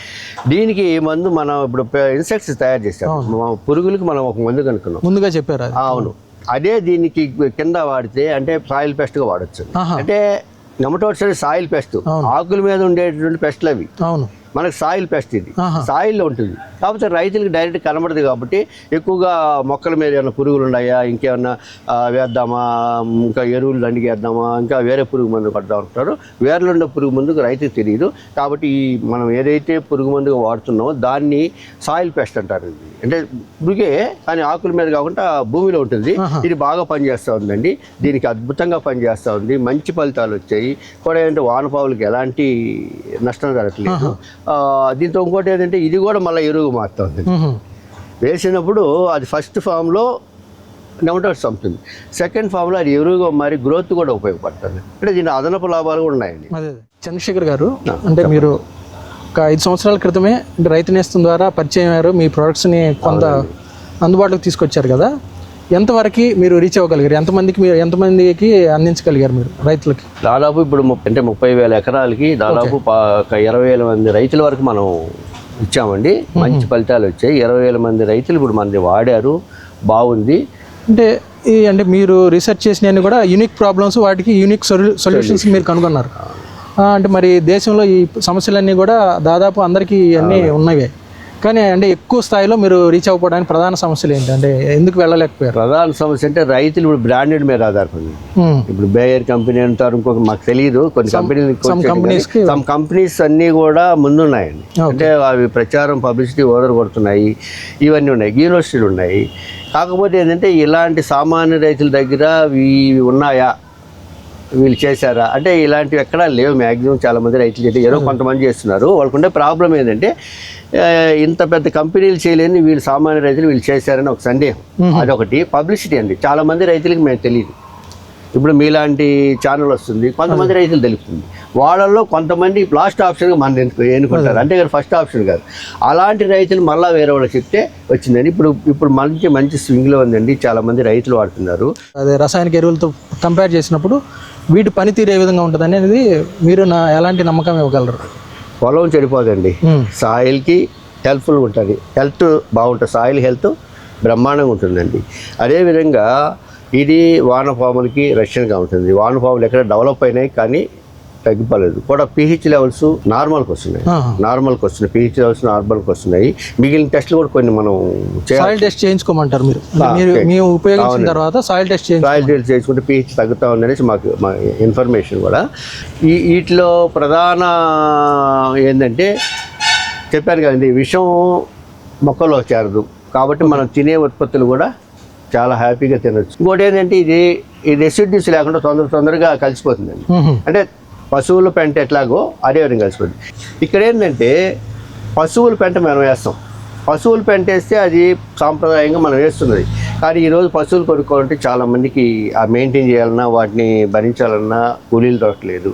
దీనికి మందు మనం ఇప్పుడు ఇన్సెక్ట్స్ తయారు చేస్తాం. పురుగులకి మనం ఒక మందు కనుక్కున్నాం, ముందుగా చెప్పారు. అవును, అదే దీనికి కింద వాడితే అంటే సాయిల్ పెస్ట్గా వాడచ్చు. అంటే నెమటోడ్స్ అనేది సాయిల్ పెస్ట్, ఆకుల మీద ఉండేటువంటి పెస్ట్లు అవి. మనకు సాయిల్ పెస్ట్, ఇది సాయిల్లో ఉంటుంది. కాకపోతే రైతులకు డైరెక్ట్ కనబడదు. కాబట్టి ఎక్కువగా మొక్కల మీద ఏమైనా పురుగులు ఉన్నాయా, ఇంకేమన్నా వేద్దామా, ఇంకా ఎరువులు దండికి వేద్దామా, ఇంకా వేరే పురుగు మందు పడదాం అంటారు. వేర్లు ఉండే పురుగు మందుకు రైతుకు తెలియదు. కాబట్టి మనం ఏదైతే పురుగు మందుగా వాడుతున్నామో దాన్ని సాయిల్ పెస్ట్ అంటారు. అంటే పురుగే, కానీ ఆకుల మీద కాకుండా భూమిలో ఉంటుంది. ఇది బాగా పనిచేస్తూ ఉందండి. దీనికి అద్భుతంగా పనిచేస్తూ ఉంది. మంచి ఫలితాలు వచ్చాయి కూడా. ఏంటంటే వానపావులకి ఎలాంటి నష్టం జరగట్లేదు. దీంతో ఇంకోటి ఏంటంటే ఇది కూడా మళ్ళీ ఎరువు మారుతుంది. వేసినప్పుడు అది ఫస్ట్ ఫామ్లో నెమటోడ్స్ చంపుతుంది, సెకండ్ ఫామ్లో అది ఎరువుగా మారి గ్రోత్ కూడా ఉపయోగపడుతుంది. అంటే దీని అదనపు లాభాలు కూడా ఉన్నాయండి. చంద్రశేఖర్ గారు, అంటే మీరు ఒక 5 సంవత్సరాల క్రితమే రైతు నేస్తం ద్వారా పరిచయం అయ్యారు. మీ ప్రొడక్ట్స్ని కొంత అందుబాటులోకి తీసుకొచ్చారు కదా. ఎంతవరకు మీరు రీచ్ అవ్వగలిగారు, ఎంతమందికి అందించగలిగారు మీరు రైతులకి? దాదాపు ఇప్పుడు 30,000 ఎకరాలకి దాదాపు 20,000 మంది రైతుల వరకు మనం ఇచ్చామండి. మంచి ఫలితాలు వచ్చాయి. 20,000 మంది రైతులు ఇప్పుడు మనది వాడారు, బాగుంది. అంటే మీరు రీసెర్చ్ చేసినవన్నీ కూడా యూనిక్ ప్రాబ్లమ్స్, వాటికి యూనిక్ సొల్యూషన్స్ మీరు కనుగొన్నారు. అంటే మరి దేశంలో ఈ సమస్యలన్నీ కూడా దాదాపు అందరికీ అన్నీ ఉన్నవే, కానీ అంటే ఎక్కువ స్థాయిలో మీరు రీచ్ అవ్వడానికి ప్రధాన సమస్యలు ఏంటి, అంటే ఎందుకు వెళ్ళలేకపోయారు? ప్రధాన సమస్య అంటే రైతులు ఇప్పుడు బ్రాండెడ్ మీద ఆధారపడి, ఇప్పుడు బేయర్ కంపెనీ అంటారు, ఇంకొక మాకు తెలియదు, కొన్ని కంపెనీస్ అన్నీ కూడా ముందున్నాయండి. అంటే అవి ప్రచారం పబ్లిసిటీ కొడుతున్నాయి, ఇవన్నీ ఉన్నాయి, యూనివర్సిటీలు ఉన్నాయి. కాకపోతే ఏంటంటే ఇలాంటి సామాన్య రైతుల దగ్గర ఇవి ఉన్నాయా, వీళ్ళు చేశారా అంటే ఇలాంటివి ఎక్కడా లేవు. మ్యాక్సిమం చాలామంది రైతులు చేస్తే ఏదో కొంతమంది చేస్తున్నారు. వాళ్ళకుండే ప్రాబ్లం ఏంటంటే ఇంత పెద్ద కంపెనీలు చేయలేని వీళ్ళు సామాన్య రైతులు వీళ్ళు చేశారని ఒక సందేహం. అదొకటి. పబ్లిసిటీ అండి, చాలామంది రైతులకి మేము తెలియదు. ఇప్పుడు మీలాంటి ఛానల్ వస్తుంది, కొంతమంది రైతులు తెలుస్తుంది, వాళ్ళల్లో కొంతమంది లాస్ట్ ఆప్షన్గా మన ఎన్నుకుంటారు, అంటే ఫస్ట్ ఆప్షన్ కాదు. అలాంటి రైతులు మళ్ళీ వేరే వాళ్ళకి చెప్తే వచ్చిందండి. ఇప్పుడు మంచి స్వింగ్లో ఉందండి, చాలామంది రైతులు వాడుతున్నారు. అదే రసాయనిక ఎరువులతో కంపేర్ చేసినప్పుడు వీటి పనితీరు ఏ విధంగా ఉంటుంది అనేది మీరు ఎలాంటి నమ్మకం ఇవ్వగలరు? పొలం చెడిపోదండి, సాయిల్కి హెల్ప్ఫుల్గా ఉంటుంది, హెల్త్ బాగుంటుంది, సాయిల్ హెల్త్ బ్రహ్మాండంగా ఉంటుందండి. అదేవిధంగా ఇది వానపాములకి రక్షణగా ఉంటుంది. వానపాములు ఎక్కడ డెవలప్ అయినాయి కానీ తగ్గిపోలేదు కూడా. pH లెవెల్స్ నార్మల్కి వస్తున్నాయి, pH లెవెల్స్ నార్మల్కి వస్తున్నాయి. మిగిలిన టెస్ట్లు కూడా కొన్ని మనం సాయిల్ టెస్ట్ చేయించుకోమంటారు మీరు ఉపయోగించిన తర్వాత సాయిల్ టెస్ట్ చేసుకుంటే pH తగ్గుతా ఉందనేసి మా ఇన్ఫర్మేషన్ కూడా. వీటిలో ప్రధాన ఏంటంటే చెప్పాను కదండి, విషం మొక్కలో చేరదు కాబట్టి మనం తినే ఉత్పత్తులు కూడా చాలా హ్యాపీగా తినచ్చు. ఇంకోటి ఏంటంటే ఇది రెసిడ్యూస్ లేకుండా తొందరగా కలిసిపోతుందండి. అంటే పశువుల పెంట ఎట్లాగో అదే విధంగా కలిసిపోతుంది. ఇక్కడ ఏంటంటే పశువుల పెంట మనం వేస్తాం, పశువుల పెంట వేస్తే అది సాంప్రదాయంగా మనం వేస్తున్నది. కానీ ఈరోజు పశువులు కొనుక్కోవాలంటే చాలామందికి ఆ మెయింటైన్ చేయాలన్నా, వాటిని భరించాలన్నా కూలీలు దొరకలేదు.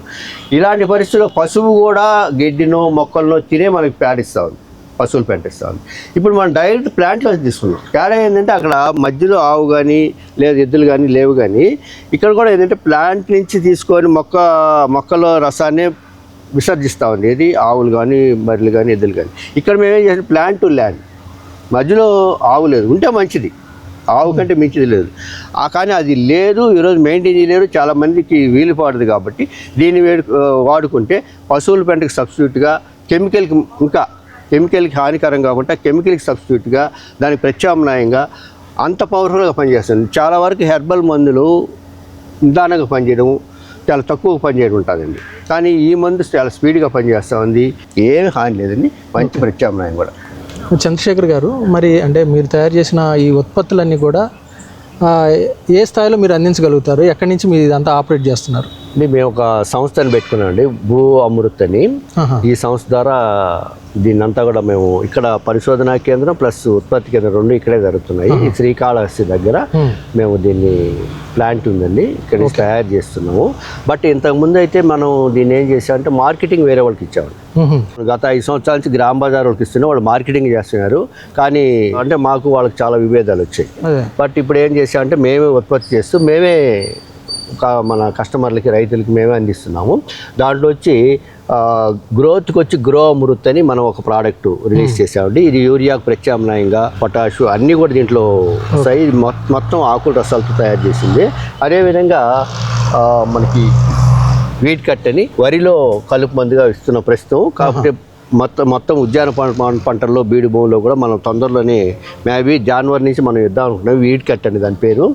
ఇలాంటి పరిస్థితుల్లో పశువు కూడా గడ్డినో మొక్కలను తినే మనకి పేడిస్తూ ఉంది, పశువులు పెంటిస్తాం. ఇప్పుడు మనం డైరెక్ట్ ప్లాంట్లో తీసుకున్నాం. తేడా ఏంటంటే అక్కడ మధ్యలో ఆవు కానీ లేదా ఎద్దులు కానీ లేవు, కానీ ఇక్కడ కూడా ఏంటంటే ప్లాంట్ నుంచి తీసుకొని మొక్కలో రసాన్ని విసర్జిస్తూ ఉంది. ఏది ఆవులు కానీ బర్రెలు కానీ ఎద్దులు కానీ. ఇక్కడ మేమేం చేసాం, ప్లాంట్ టు ల్యాండ్, మధ్యలో ఆవు లేదు, ఉంటే మంచిది, ఆవు కంటే మించిది లేదు. కానీ అది లేదు, ఈరోజు మెయింటైన్ చేయలేరు, చాలామందికి వీలు పడదు. కాబట్టి దీన్ని వాడుకుంటే పశువుల పెంటకి సబ్స్టిట్యూట్గా కెమికల్కి హానికరం కాకుండా కెమికల్కి సబ్స్టిట్యూట్గా దానికి ప్రత్యామ్నాయంగా అంత పవర్ఫుల్గా పనిచేస్తుంది. చాలా వరకు హెర్బల్ మందులు నిదానంగా పనిచేయడం, చాలా తక్కువ పనిచేయడం ఉంటుందండి. కానీ ఈ మందు చాలా స్పీడ్గా పనిచేస్తూ ఉంది, ఏమి హాని లేదండి, మంచి ప్రత్యామ్నాయం కూడా. చంద్రశేఖర్ గారు, మరి అంటే మీరు తయారు చేసిన ఈ ఉత్పత్తులన్నీ కూడా ఏ స్థాయిలో మీరు అందించగలుగుతారు? ఎక్కడి నుంచి మీరు ఇదంతా ఆపరేట్ చేస్తున్నారు? మేము ఒక సంస్థను పెట్టుకున్నామండి, భూ అమృత్ అని. ఈ సంస్థ ద్వారా దీన్నంతా కూడా మేము ఇక్కడ పరిశోధనా కేంద్రం ప్లస్ ఉత్పత్తి కేంద్రం రెండు ఇక్కడే జరుగుతున్నాయి. ఈ శ్రీకాళహస్తి దగ్గర మేము దీన్ని ప్లాంట్ ఉందండి, ఇక్కడ తయారు చేస్తున్నాము. బట్ ఇంతకుముందు అయితే మనం దీన్ని ఏం చేసామంటే మార్కెటింగ్ వేరే వాళ్ళకి ఇచ్చాము. గత 5 సంవత్సరాల నుంచి గ్రామ బజార్ వాళ్ళకి ఇస్తున్నాం, వాళ్ళు మార్కెటింగ్ చేస్తున్నారు. కానీ అంటే మాకు వాళ్ళకి చాలా విభేదాలు వచ్చాయి. బట్ ఇప్పుడు ఏం చేసామంటే మేమే ఉత్పత్తి చేస్తూ మేమే మన కస్టమర్లకి, రైతులకి మేమే అందిస్తున్నాము. దాంట్లో వచ్చి గ్రోత్కి వచ్చి గ్రో అమృత్ అని మనం ఒక ప్రోడక్ట్ రిలీజ్ చేసామండి. ఇది యూరియాకు ప్రత్యామ్నాయంగా పొటాషు అన్నీ కూడా దీంట్లో వస్తాయి. మొత్తం ఆకుల రసాలతో తయారు చేసింది. అదేవిధంగా మనకి వీట్ కట్ అని వరిలో కలుపు మందుగా ఇస్తున్న ప్రస్తుతం. కాకపోతే మొత్తం ఉద్యాన పంటల్లో బీడు భూముల్లో కూడా మనం తొందరలోనే మేబీ జనవరి నుంచి మనం ఇద్దాం అనుకున్నాం. వీట్ కట్ అని దాని పేరు.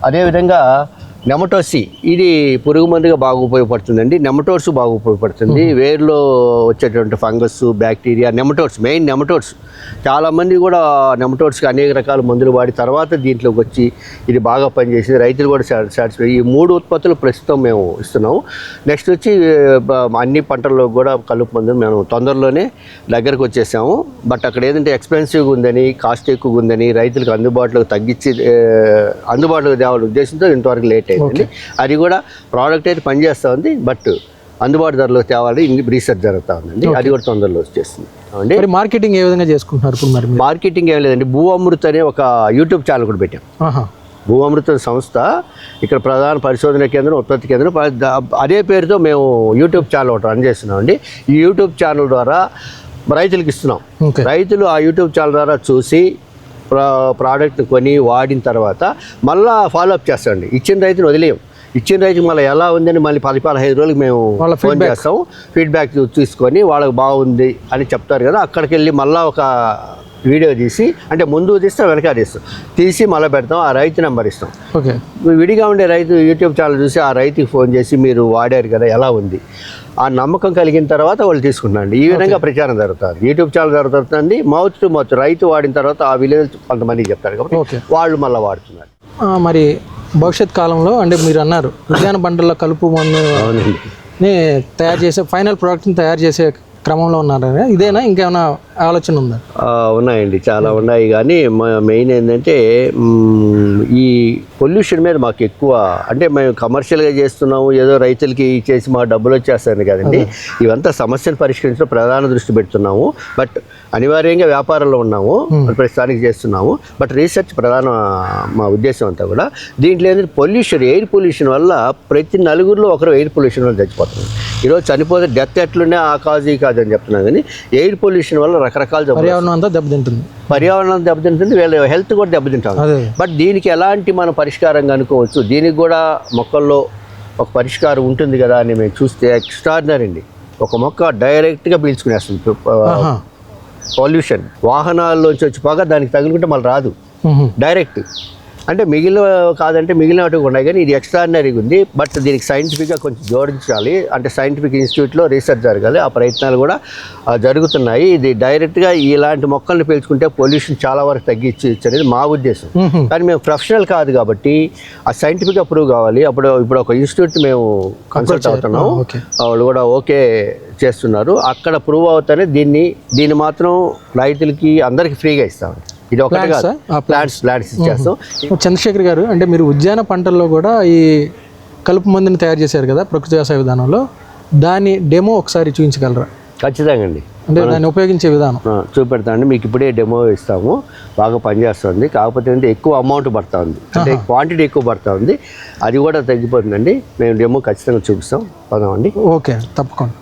అదేవిధంగా నెమటోసి, ఇది పురుగు మందుగా బాగా ఉపయోగపడుతుందండి. నెమటోడ్స్ బాగా ఉపయోగపడుతుంది. వేరులో వచ్చేటువంటి ఫంగస్, బ్యాక్టీరియా, మెయిన్ నెమటోడ్స్. చాలామంది కూడా నెమటోడ్స్కి అనేక రకాల మందులు వాడి తర్వాత దీంట్లోకి వచ్చి ఇది బాగా పనిచేసింది, రైతులు కూడా సాటిస్ఫై. ఈ 3 ఉత్పత్తులు ప్రస్తుతం మేము ఇస్తున్నాము. నెక్స్ట్ వచ్చి అన్ని పంటల్లో కూడా కలుపు మందులు మేము తొందరలోనే దగ్గరకు వచ్చేసాము. బట్ అక్కడ ఏదంటే ఎక్స్పెన్సివ్గా ఉందని, కాస్ట్ ఎక్కువగా ఉందని రైతులకు అందుబాటులోకి తగ్గించి అందుబాటులోకి తేవాలని ఉద్దేశంతో ఇంతవరకు లేట్ అయిందండి. అది కూడా ప్రోడక్ట్ అయితే పనిచేస్తూ ఉంది, బట్ అందుబాటు ధరలో తేవాలి రీసెర్చ్ జరుగుతూ ఉందండి. అది కూడా తొందరలో వచ్చేస్తుంది. మరి మార్కెటింగ్ ఏ విధంగా చేసుకుంటున్నారు? మార్కెటింగ్ ఏం లేదండి, భూ అమృత్ అనే ఒక యూట్యూబ్ ఛానల్ కూడా పెట్టాం. భూఅమృతం సంస్థ ఇక్కడ ప్రధాన పరిశోధన కేంద్రం, ఉత్పత్తి కేంద్రం. అదే పేరుతో మేము యూట్యూబ్ ఛానల్ ఒకటి రన్ చేస్తున్నామండి. ఈ యూట్యూబ్ ఛానల్ ద్వారా రైతులకు ఇస్తున్నాం. రైతులు ఆ యూట్యూబ్ ఛానల్ ద్వారా చూసి ప్రోడక్ట్ కొని వాడిన తర్వాత మళ్ళీ ఫాలోఅప్ చేస్తామండి. ఇచ్చిన రైతుని వదిలేయం. ఇచ్చిన రైతుకి మళ్ళీ ఎలా ఉందని మళ్ళీ 10-15 రోజులకి మేము ఫోన్ చేస్తాం. ఫీడ్బ్యాక్ తీసుకొని వాళ్ళకి బాగుంది అని చెప్తారు కదా, అక్కడికి వెళ్ళి మళ్ళీ ఒక వీడియో తీసి, అంటే ముందు తీస్తాం వెనక తీసి మళ్ళీ పెడతాం. ఆ రైతు నెంబర్ ఇస్తాం. విడిగా ఉండే రైతు యూట్యూబ్ ఛానల్ చూసి ఆ రైతుకి ఫోన్ చేసి మీరు వాడారు కదా ఎలా ఉంది, ఆ నమ్మకం కలిగిన తర్వాత వాళ్ళు తీసుకుంటారండి. ఈ విధంగా ప్రచారం జరుగుతుంది. యూట్యూబ్ ఛానల్ జరుగుతుంది. మౌత్ టు మౌత్ రైతు వాడిన తర్వాత ఆ విలేజ్ కొంతమందికి చెప్తారు కాబట్టి వాళ్ళు మళ్ళీ వాడుతున్నారు. మరి భవిష్యత్ కాలంలో అంటే మీరు అన్నారు ఉద్యాన పంటల్లో కలుపు మందుని తయారు చేసే ఫైనల్ ప్రోడక్ట్ని తయారు చేసే క్రమంలో ఉన్నారు. ఇదేనా ఇంకేమైనా ఆలోచన ఉందా? ఉన్నాయండి, చాలా ఉన్నాయి. కానీ మెయిన్ ఏంటంటే ఈ పొల్యూషన్ మీద మాకు ఎక్కువ, అంటే మేము కమర్షియల్గా చేస్తున్నాము, ఏదో రైతులకి చేసి మా డబ్బులు వచ్చేస్తాయి కదండి. ఇవంతా సమస్యను పరిష్కరించడం ప్రధాన దృష్టి పెడుతున్నాము. బట్ అనివార్యంగా వ్యాపారంలో ఉన్నాము, ప్రస్తుతానికి చేస్తున్నాము. బట్ రీసెర్చ్ ప్రధాన మా ఉద్దేశం అంతా కూడా. దీంట్లో ఏంటంటే పొల్యూషన్, ఎయిర్ పొల్యూషన్ వల్ల ప్రతి నలుగురిలో ఒకరు ఎయిర్ పొల్యూషన్ వల్ల చచ్చిపోతున్నారు. ఈరోజు చనిపోతే డెత్ ఎట్లుండే ఆ కాజు ఈ కాదు అని చెప్తున్నాను. కానీ ఎయిర్ పొల్యూషన్ వల్ల రకరకాల పర్యావరణం అంతా దెబ్బతింటుంది. పర్యావరణం దెబ్బతింటుంది, వీళ్ళ హెల్త్ కూడా దెబ్బతింటారు. బట్ దీనికి ఎలాంటి మనం పరిష్కారం కనుక్కోవచ్చు, దీనికి కూడా మొక్కల్లో ఒక పరిష్కారం ఉంటుంది కదా అని మేము చూస్తే ఎక్స్ట్రాడినరీ అండి. ఒక మొక్క డైరెక్ట్గా పీల్చుకునేస్తుంది పొల్యూషన్. వాహనాల్లోంచి వచ్చి పోగా దానికి తగులుకుంటే మళ్ళీ రాదు, డైరెక్ట్. అంటే మిగిలిన కాదంటే మిగిలినవి ఉన్నాయి, కానీ ఇది ఎక్స్ట్రాడినరీగా ఉంది. బట్ దీనికి సైంటిఫిక్గా కొంచెం జోడించాలి. అంటే సైంటిఫిక్ ఇన్స్టిట్యూట్లో రీసెర్చ్ జరగాలి. ఆ ప్రయత్నాలు కూడా జరుగుతున్నాయి. ఇది డైరెక్ట్గా ఇలాంటి మొక్కల్ని పీల్చుకుంటే పొల్యూషన్ చాలా వరకు తగ్గించవచ్చు అనేది మా ఉద్దేశం. కానీ మేము ప్రొఫెషనల్ కాదు కాబట్టి ఆ సైంటిఫిక్గా ప్రూవ్ కావాలి. ఇప్పుడు ఒక ఇన్స్టిట్యూట్ మేము కన్సల్ట్ అవుతున్నాము, వాళ్ళు కూడా ఓకే చేస్తున్నారు. అక్కడ ప్రూవ్ అవుతానే దీన్ని మాత్రం రైతులకి అందరికీ ఫ్రీగా ఇస్తామండి. ఇది ఒకటి కాదు, ప్లాంట్స్ ఇచ్చేస్తాం. చంద్రశేఖర్ గారు, అంటే మీరు ఉద్యాన పంటల్లో కూడా ఈ కలుపు మందుని తయారు చేశారు కదా ప్రకృతి వ్యవసాయ విధానంలో, దాని డెమో ఒకసారి చూపించగలరా? ఖచ్చితంగా అండి. అంటే దాన్ని ఉపయోగించే విధానం చూపెడతామండి. మీకు ఇప్పుడే డెమో ఇస్తాము. బాగా పనిచేస్తుంది. కాకపోతే అంటే ఎక్కువ అమౌంట్ పడుతూ ఉంది, అంటే క్వాంటిటీ ఎక్కువ పడుతూ ఉంది. అది కూడా తగ్గిపోతుందండి. మేము డెమో ఖచ్చితంగా చూపిస్తాం. పదామండి. ఓకే, తప్పకుండా.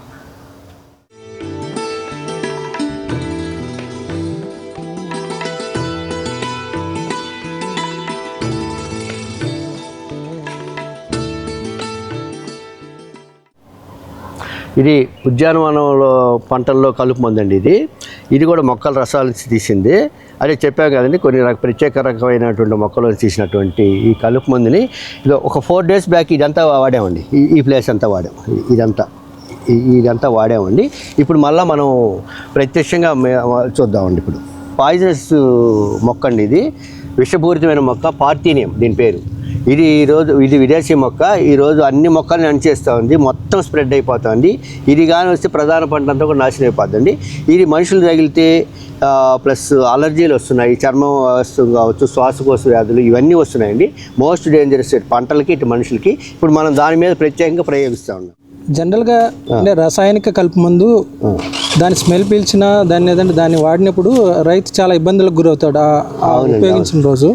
ఇది ఉద్యానవనంలో పంటల్లో కలుపు మందండి. ఇది కూడా మొక్కల రసాల నుంచి తీసింది. అదే చెప్పాం కదండి, కొన్ని ప్రత్యేక రకమైనటువంటి మొక్కల నుంచి తీసినటువంటి ఈ కలుపు మందుని ఒక 4 days బ్యాక్ ఇదంతా వాడామండి. ఈ ప్లేస్ అంతా వాడాము, ఇదంతా వాడామండి. ఇప్పుడు మళ్ళీ మనం ప్రత్యక్షంగా చూద్దామండి. ఇప్పుడు పాయిజనస్ మొక్క అండి, ఇది విషపూరితమైన మొక్క, పార్థీనియం దీని పేరు. ఇది విదేశీ మొక్క. ఈరోజు అన్ని మొక్కల్ని అణిచేస్తూ ఉంది, మొత్తం స్ప్రెడ్ అయిపోతుంది. ఇది కానీ వస్తే ప్రధాన పంట అంతా కూడా నాశనం అయిపోతుంది. ఇది మనుషులు తగిలితే ప్లస్ అలర్జీలు వస్తున్నాయి, చర్మం కావచ్చు, శ్వాసకోశ వ్యాధులు ఇవన్నీ వస్తున్నాయండి. మోస్ట్ డేంజరస్ పంటలకి ఇటు మనుషులకి. ఇప్పుడు మనం దాని మీద ప్రత్యేకంగా ప్రయోగిస్తూ ఉన్నాం. జనరల్గా అంటే రసాయనిక కలుపు మందు దాని స్మెల్ పీల్చినా దాన్ని వాడినప్పుడు రైతు చాలా ఇబ్బందులకు గురవుతాడు ఉపయోగించిన రోజు.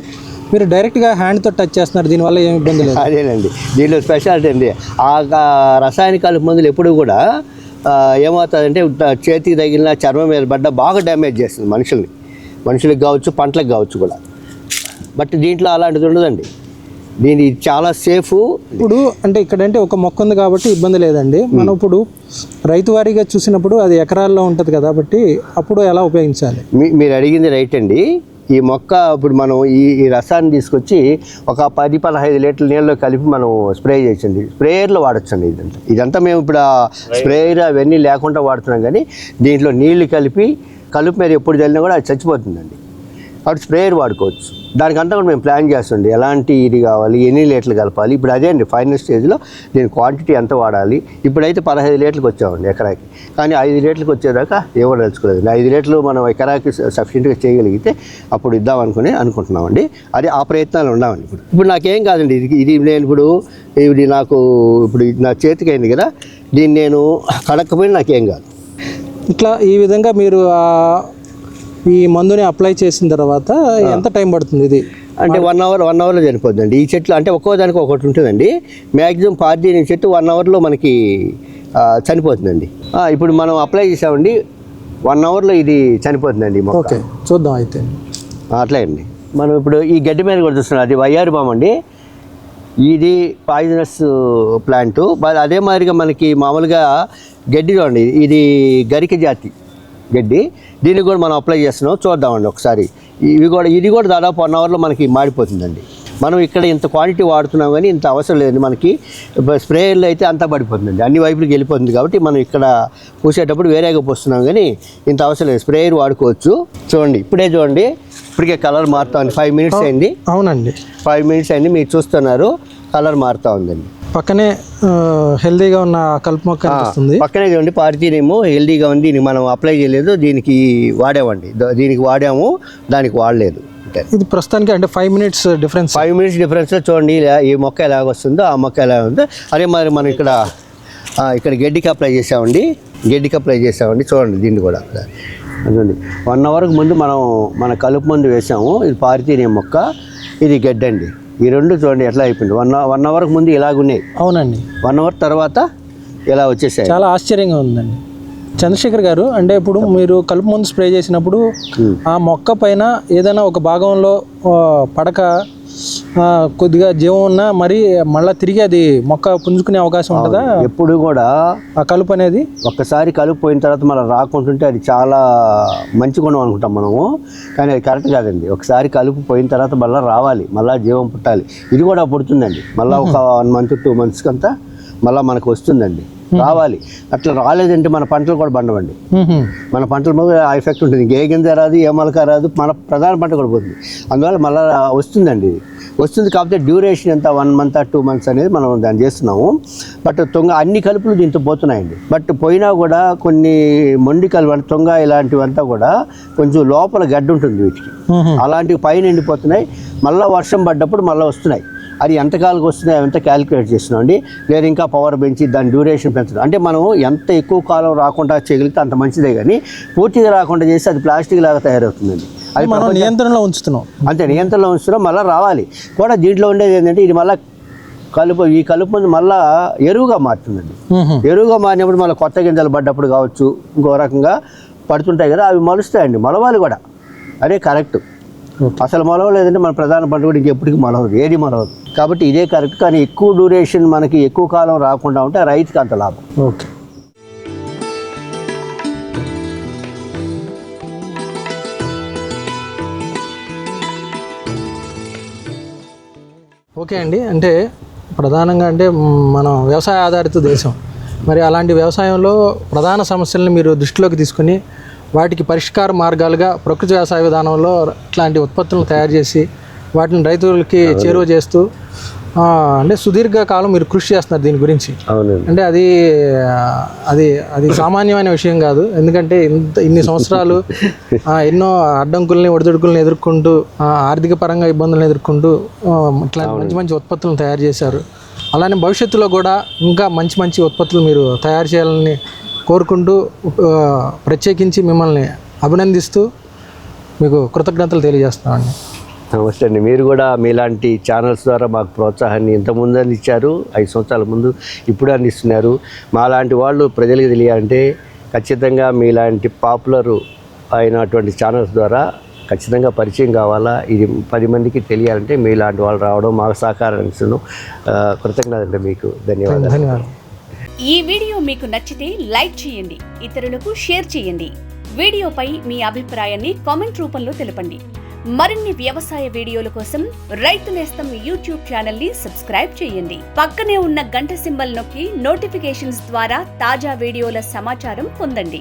మీరు డైరెక్ట్గా హ్యాండ్తో టచ్ చేస్తున్నారు, దీనివల్ల ఏమి ఇబ్బంది లేదు. అదేనండి దీనిలో స్పెషాలిటీ అండి. ఆ రసాయనిక కలుపు మందులు ఎప్పుడు కూడా ఏమవుతుందంటే చేతికి తగిలిన చర్మం మీద పడ్డ బాగా డ్యామేజ్ చేస్తుంది మనుషులకి కావచ్చు, పంటలకు కావచ్చు కూడా. బట్ దీంట్లో అలాంటిది ఉండదండి. దీని చాలా సేఫ్. ఇప్పుడు అంటే ఇక్కడంటే ఒక మొక్క ఉంది కాబట్టి ఇబ్బంది లేదండి. మనం ఇప్పుడు రైతు వారీగా చూసినప్పుడు అది ఎకరాల్లో ఉంటుంది కాబట్టి అప్పుడు ఎలా ఉపయోగించాలి? మీరు అడిగింది రైట్ అండి. ఈ మొక్క ఇప్పుడు మనం ఈ రసాన్ని తీసుకొచ్చి ఒక 10-15 లీటర్ల నీళ్ళలో కలిపి మనం స్ప్రే చేసింది. స్ప్రేయర్లో వాడచ్చండి. ఇదంతా మేము ఇప్పుడు స్ప్రేయర్ అవన్నీ లేకుండా వాడుతున్నాం. కానీ దీంట్లో నీళ్లు కలిపి కలుపు మీద ఎప్పుడు చల్లినా కూడా అది చచ్చిపోతుందండి. కాబట్టి స్ప్రేయర్ వాడుకోవచ్చు. దానికంతా కూడా మేము ప్లాన్ చేస్తుండే ఎలాంటి ఇది కావాలి, ఎన్ని లీటర్లు కలపాలి. ఇప్పుడు అదే అండి ఫైనల్ స్టేజ్లో దీని క్వాంటిటీ ఎంత వాడాలి. ఇప్పుడైతే 15 లీటర్లకు వచ్చామండి ఎకరాకి. కానీ 5 లీటర్లకు వచ్చేదాకా ఎవరు తెలుసుకోలేదు. 5 లీటర్లు మనం ఎకరాకి సఫిషియెంట్గా చేయగలిగితే అప్పుడు ఇద్దామనుకుని అనుకుంటున్నామండి. అది ఆ ప్రయత్నాలు ఉన్నామండి. ఇప్పుడు నాకేం కాదండి, ఇది నేను ఇది నాకు ఇప్పుడు నా చేతికి అయింది కదా, దీన్ని నేను కడక్కపోయినా నాకేం కాదు. ఇట్లా ఈ విధంగా మీరు ఈ మందుని అప్లై చేసిన తర్వాత ఎంత టైం పడుతుంది? ఇది అంటే 1 అవర్లో చనిపోద్దండి ఈ చెట్లు. అంటే ఒక్కో దానికి ఒకటి ఉంటుందండి. మ్యాక్సిమం పార్థీనియం చెట్టు 1 అవర్లో మనకి చనిపోతుందండి. ఇప్పుడు మనం అప్లై చేసామండి, 1 అవర్లో ఇది చనిపోతుందండి మొక్క. ఓకే, చూద్దాం అయితే. అట్లే అండి. మనం ఇప్పుడు ఈ గడ్డి మీద కూడా చూస్తున్నాం, అది వయ్యారి బామ్ అండి. ఇది పాయిజనస్ ప్లాంటు. అదే మాదిరిగా మనకి మామూలుగా గడ్డి చూడండి, ఇది గరిక జాతి గడ్డి. దీనికి కూడా మనం అప్లై చేస్తున్నాం, చూద్దామండి ఒకసారి. ఇది కూడా దాదాపు 1 అవర్లో మనకి మాడిపోతుందండి. మనం ఇక్కడ ఇంత క్వాంటిటీ వాడుతున్నాం కానీ ఇంత అవసరం లేదండి మనకి. స్ప్రేయర్లో అయితే అంతా పడిపోతుందండి, అన్ని వైపులకి వెళ్ళిపోతుంది. కాబట్టి మనం ఇక్కడ పూసేటప్పుడు వేరేగా పోస్తున్నాం కానీ ఇంత అవసరం లేదు, స్ప్రేయర్ వాడుకోవచ్చు. చూడండి, ఇప్పుడే చూడండి, ఇప్పటికే కలర్ మారుతా ఉంది. 5 మినిట్స్ అయింది. అవునండి, 5 మినిట్స్ అయింది. మీరు చూస్తున్నారు, కలర్ మారుతా ఉందండి. పక్కనే హెల్దీగా ఉన్న కలుపు మొక్క కనిపిస్తుంది. పక్కనే చూడండి, పార్థీనియం హెల్దీగా ఉంది. దీనికి మనం అప్లై చేయలేదు, దీనికి వాడామండి. దీనికి వాడాము, దానికి వాడలేదు. ఇది ప్రస్తుతానికి అంటే 5 మినిట్స్ డిఫరెన్స్. 5 మినిట్స్ డిఫరెన్స్లో చూడండి ఈ మొక్క ఎలాగ వస్తుందో ఆ మొక్క ఎలా ఉందో. అదే మరి మనం ఇక్కడ గడ్డికి అప్లై చేసామండి. చూడండి, దీన్ని కూడా చూడండి. 1 అవర్కి ముందు మన కలుపు మందు వేసాము. ఇది పార్థీనియం మొక్క, ఇది గడ్డి అండి. ఈ రెండు చూడండి ఎట్లా అయిపోయింది. 1 అవర్కి ముందు ఇలాగున్నాయి. అవునండి. 1 అవర్ తర్వాత ఇలా వచ్చేసాయి. చాలా ఆశ్చర్యంగా ఉందండి. చంద్రశేఖర్ గారు, అంటే ఇప్పుడు మీరు కలుపు మందు స్ప్రే చేసినప్పుడు ఆ మొక్క పైన ఏదైనా ఒక భాగంలో పడక కొద్దిగా జీవం ఉన్నా మరి మళ్ళీ తిరిగి అది మొక్క పుంజుకునే అవకాశం ఉంటుందా? ఎప్పుడు కూడా ఆ కలుపు అనేది ఒక్కసారి కలుపు పోయిన తర్వాత మళ్ళీ రాకుంటుంటే అది చాలా మంచి గుణం అనుకుంటాం మనము, కానీ అది కరెక్ట్ కాదండి. ఒకసారి కలుపు పోయిన తర్వాత మళ్ళీ రావాలి, మళ్ళీ జీవం పుట్టాలి. ఇది కూడా పుడుతుందండి మళ్ళీ ఒక 1 మంత్ 2 మంత్స్కి అంతా మళ్ళీ మనకు వస్తుందండి, రావాలి. అట్లా రాలేదంటే మన పంటలు కూడా బండవండి. మన పంటల మీద ఆ ఎఫెక్ట్ ఉంటుంది. ఏ గింజ రాదు, ఏ మొలక రాదు, మన ప్రధాన పంట కూడా పోతుంది. అందువల్ల మళ్ళీ వస్తుందండి. వస్తుంది కాకపోతే డ్యూరేషన్ ఎంత 1 మంత్ 2 మంత్స్ అనేది మనం దాన్ని చేస్తున్నాము. బట్ అన్ని కలుపులు దీంతో పోతున్నాయండి. బట్ పోయినా కూడా కొన్ని మొండి కలుపు తొంగ ఇలాంటివంతా కూడా కొంచెం లోపల గడ్డి ఉంటుంది వీటికి. అలాంటివి పైన ఎండిపోతున్నాయి. మళ్ళీ వర్షం పడ్డప్పుడు మళ్ళీ వస్తున్నాయి. అది ఎంతకాలకు వస్తున్నాయి అవంతా క్యాలిక్యులేట్ చేస్తున్నాం అండి. లేదా ఇంకా పవర్ పెంచి దాని డ్యూరేషన్ పెంచడం. అంటే మనం ఎంత ఎక్కువ కాలం రాకుండా చేయగలిగితే అంత మంచిదే, కానీ పూర్తిగా రాకుండా చేస్తే అది ప్లాస్టిక్ లాగా తయారవుతుందండి. అది మనం నియంత్రణలో ఉంచుతున్నాం. అంతే, నియంత్రణలో ఉంచుతున్నాం. మళ్ళీ రావాలి కూడా. దీంట్లో ఉండేది ఏంటంటే ఇది మళ్ళీ ఈ కలుపు మందు మళ్ళీ ఎరువుగా మారుతుందండి. ఎరువుగా మారినప్పుడు మళ్ళీ కొత్త గింజలు పడ్డప్పుడు కావచ్చు, ఇంకో రకంగా పడుతుంటాయి కదా, అవి మొలుస్తాయండి. మొలవాలి కూడా, అదే కరెక్ట్. అసలు మొలవలేదంటే మన ప్రధాన పంట కూడా ఇంకెప్పటికీ మొలవదు, ఏది మొలవదు. కాబట్టి ఇదే కరెక్ట్. కానీ ఎక్కువ డ్యూరేషన్ మనకి ఎక్కువ కాలం రాకుండా ఉంటే రైతుకి అంత లాభం. ఓకే. ఓకే అండి. అంటే ప్రధానంగా అంటే మనం వ్యవసాయ ఆధారిత దేశం. మరి అలాంటి వ్యవసాయంలో ప్రధాన సమస్యలను మీరు దృష్టిలోకి తీసుకుని వాటికి పరిష్కార మార్గాలుగా ప్రకృతి వ్యవసాయ విధానంలో ఇట్లాంటి ఉత్పత్తులను తయారు చేసి వాటిని రైతులకి చేరువ చేస్తూ అంటే సుదీర్ఘ కాలం మీరు కృషి చేస్తున్నారు దీని గురించి. అంటే అది సామాన్యమైన విషయం కాదు. ఎందుకంటే ఇన్ని సంవత్సరాలు ఎన్నో అడ్డంకుల్ని ఒడిదుడుకుల్ని ఎదుర్కొంటూ ఆర్థిక పరంగా ఇబ్బందులను ఎదుర్కొంటూ ఇట్లాంటి మంచి మంచి ఉత్పత్తులను తయారు చేశారు. అలానే భవిష్యత్తులో కూడా ఇంకా మంచి మంచి ఉత్పత్తులు మీరు తయారు చేయాలని కోరుకుంటూ ప్రత్యేకించి మిమ్మల్ని అభినందిస్తూ మీకు కృతజ్ఞతలు తెలియజేస్తామండి. నమస్తే అండి. మీరు కూడా మీలాంటి ఛానల్స్ ద్వారా మాకు ప్రోత్సాహాన్ని ఇంతకుముందు అందించారు, 5 సంవత్సరాల ముందు, ఇప్పుడు అందిస్తున్నారు. మాలాంటి వాళ్ళు ప్రజలకు తెలియాలంటే ఖచ్చితంగా మీలాంటి పాపులర్ అయినటువంటి ఛానల్స్ ద్వారా ఖచ్చితంగా పరిచయం కావాలా. ఇది 10 మందికి తెలియాలంటే మీలాంటి వాళ్ళు రావడం మాకు సహకారం ఇస్తున్నాం. కృతజ్ఞతలు, మీకు ధన్యవాదాలు. ఈ వీడియో మీకు నచ్చితే లైక్ చేయండి, ఇతరులకు షేర్ చేయండి. వీడియోపై మీ అభిప్రాయాన్ని కామెంట్ రూపంలో తెలపండి. మరిన్ని వ్యవసాయ వీడియోల కోసం రైతు నేస్తం యూట్యూబ్ ఛానల్ ని సబ్స్క్రైబ్ చేయండి. పక్కనే ఉన్న గంట సింబల్ నొక్కి నోటిఫికేషన్స్ ద్వారా తాజా వీడియోల సమాచారం పొందండి.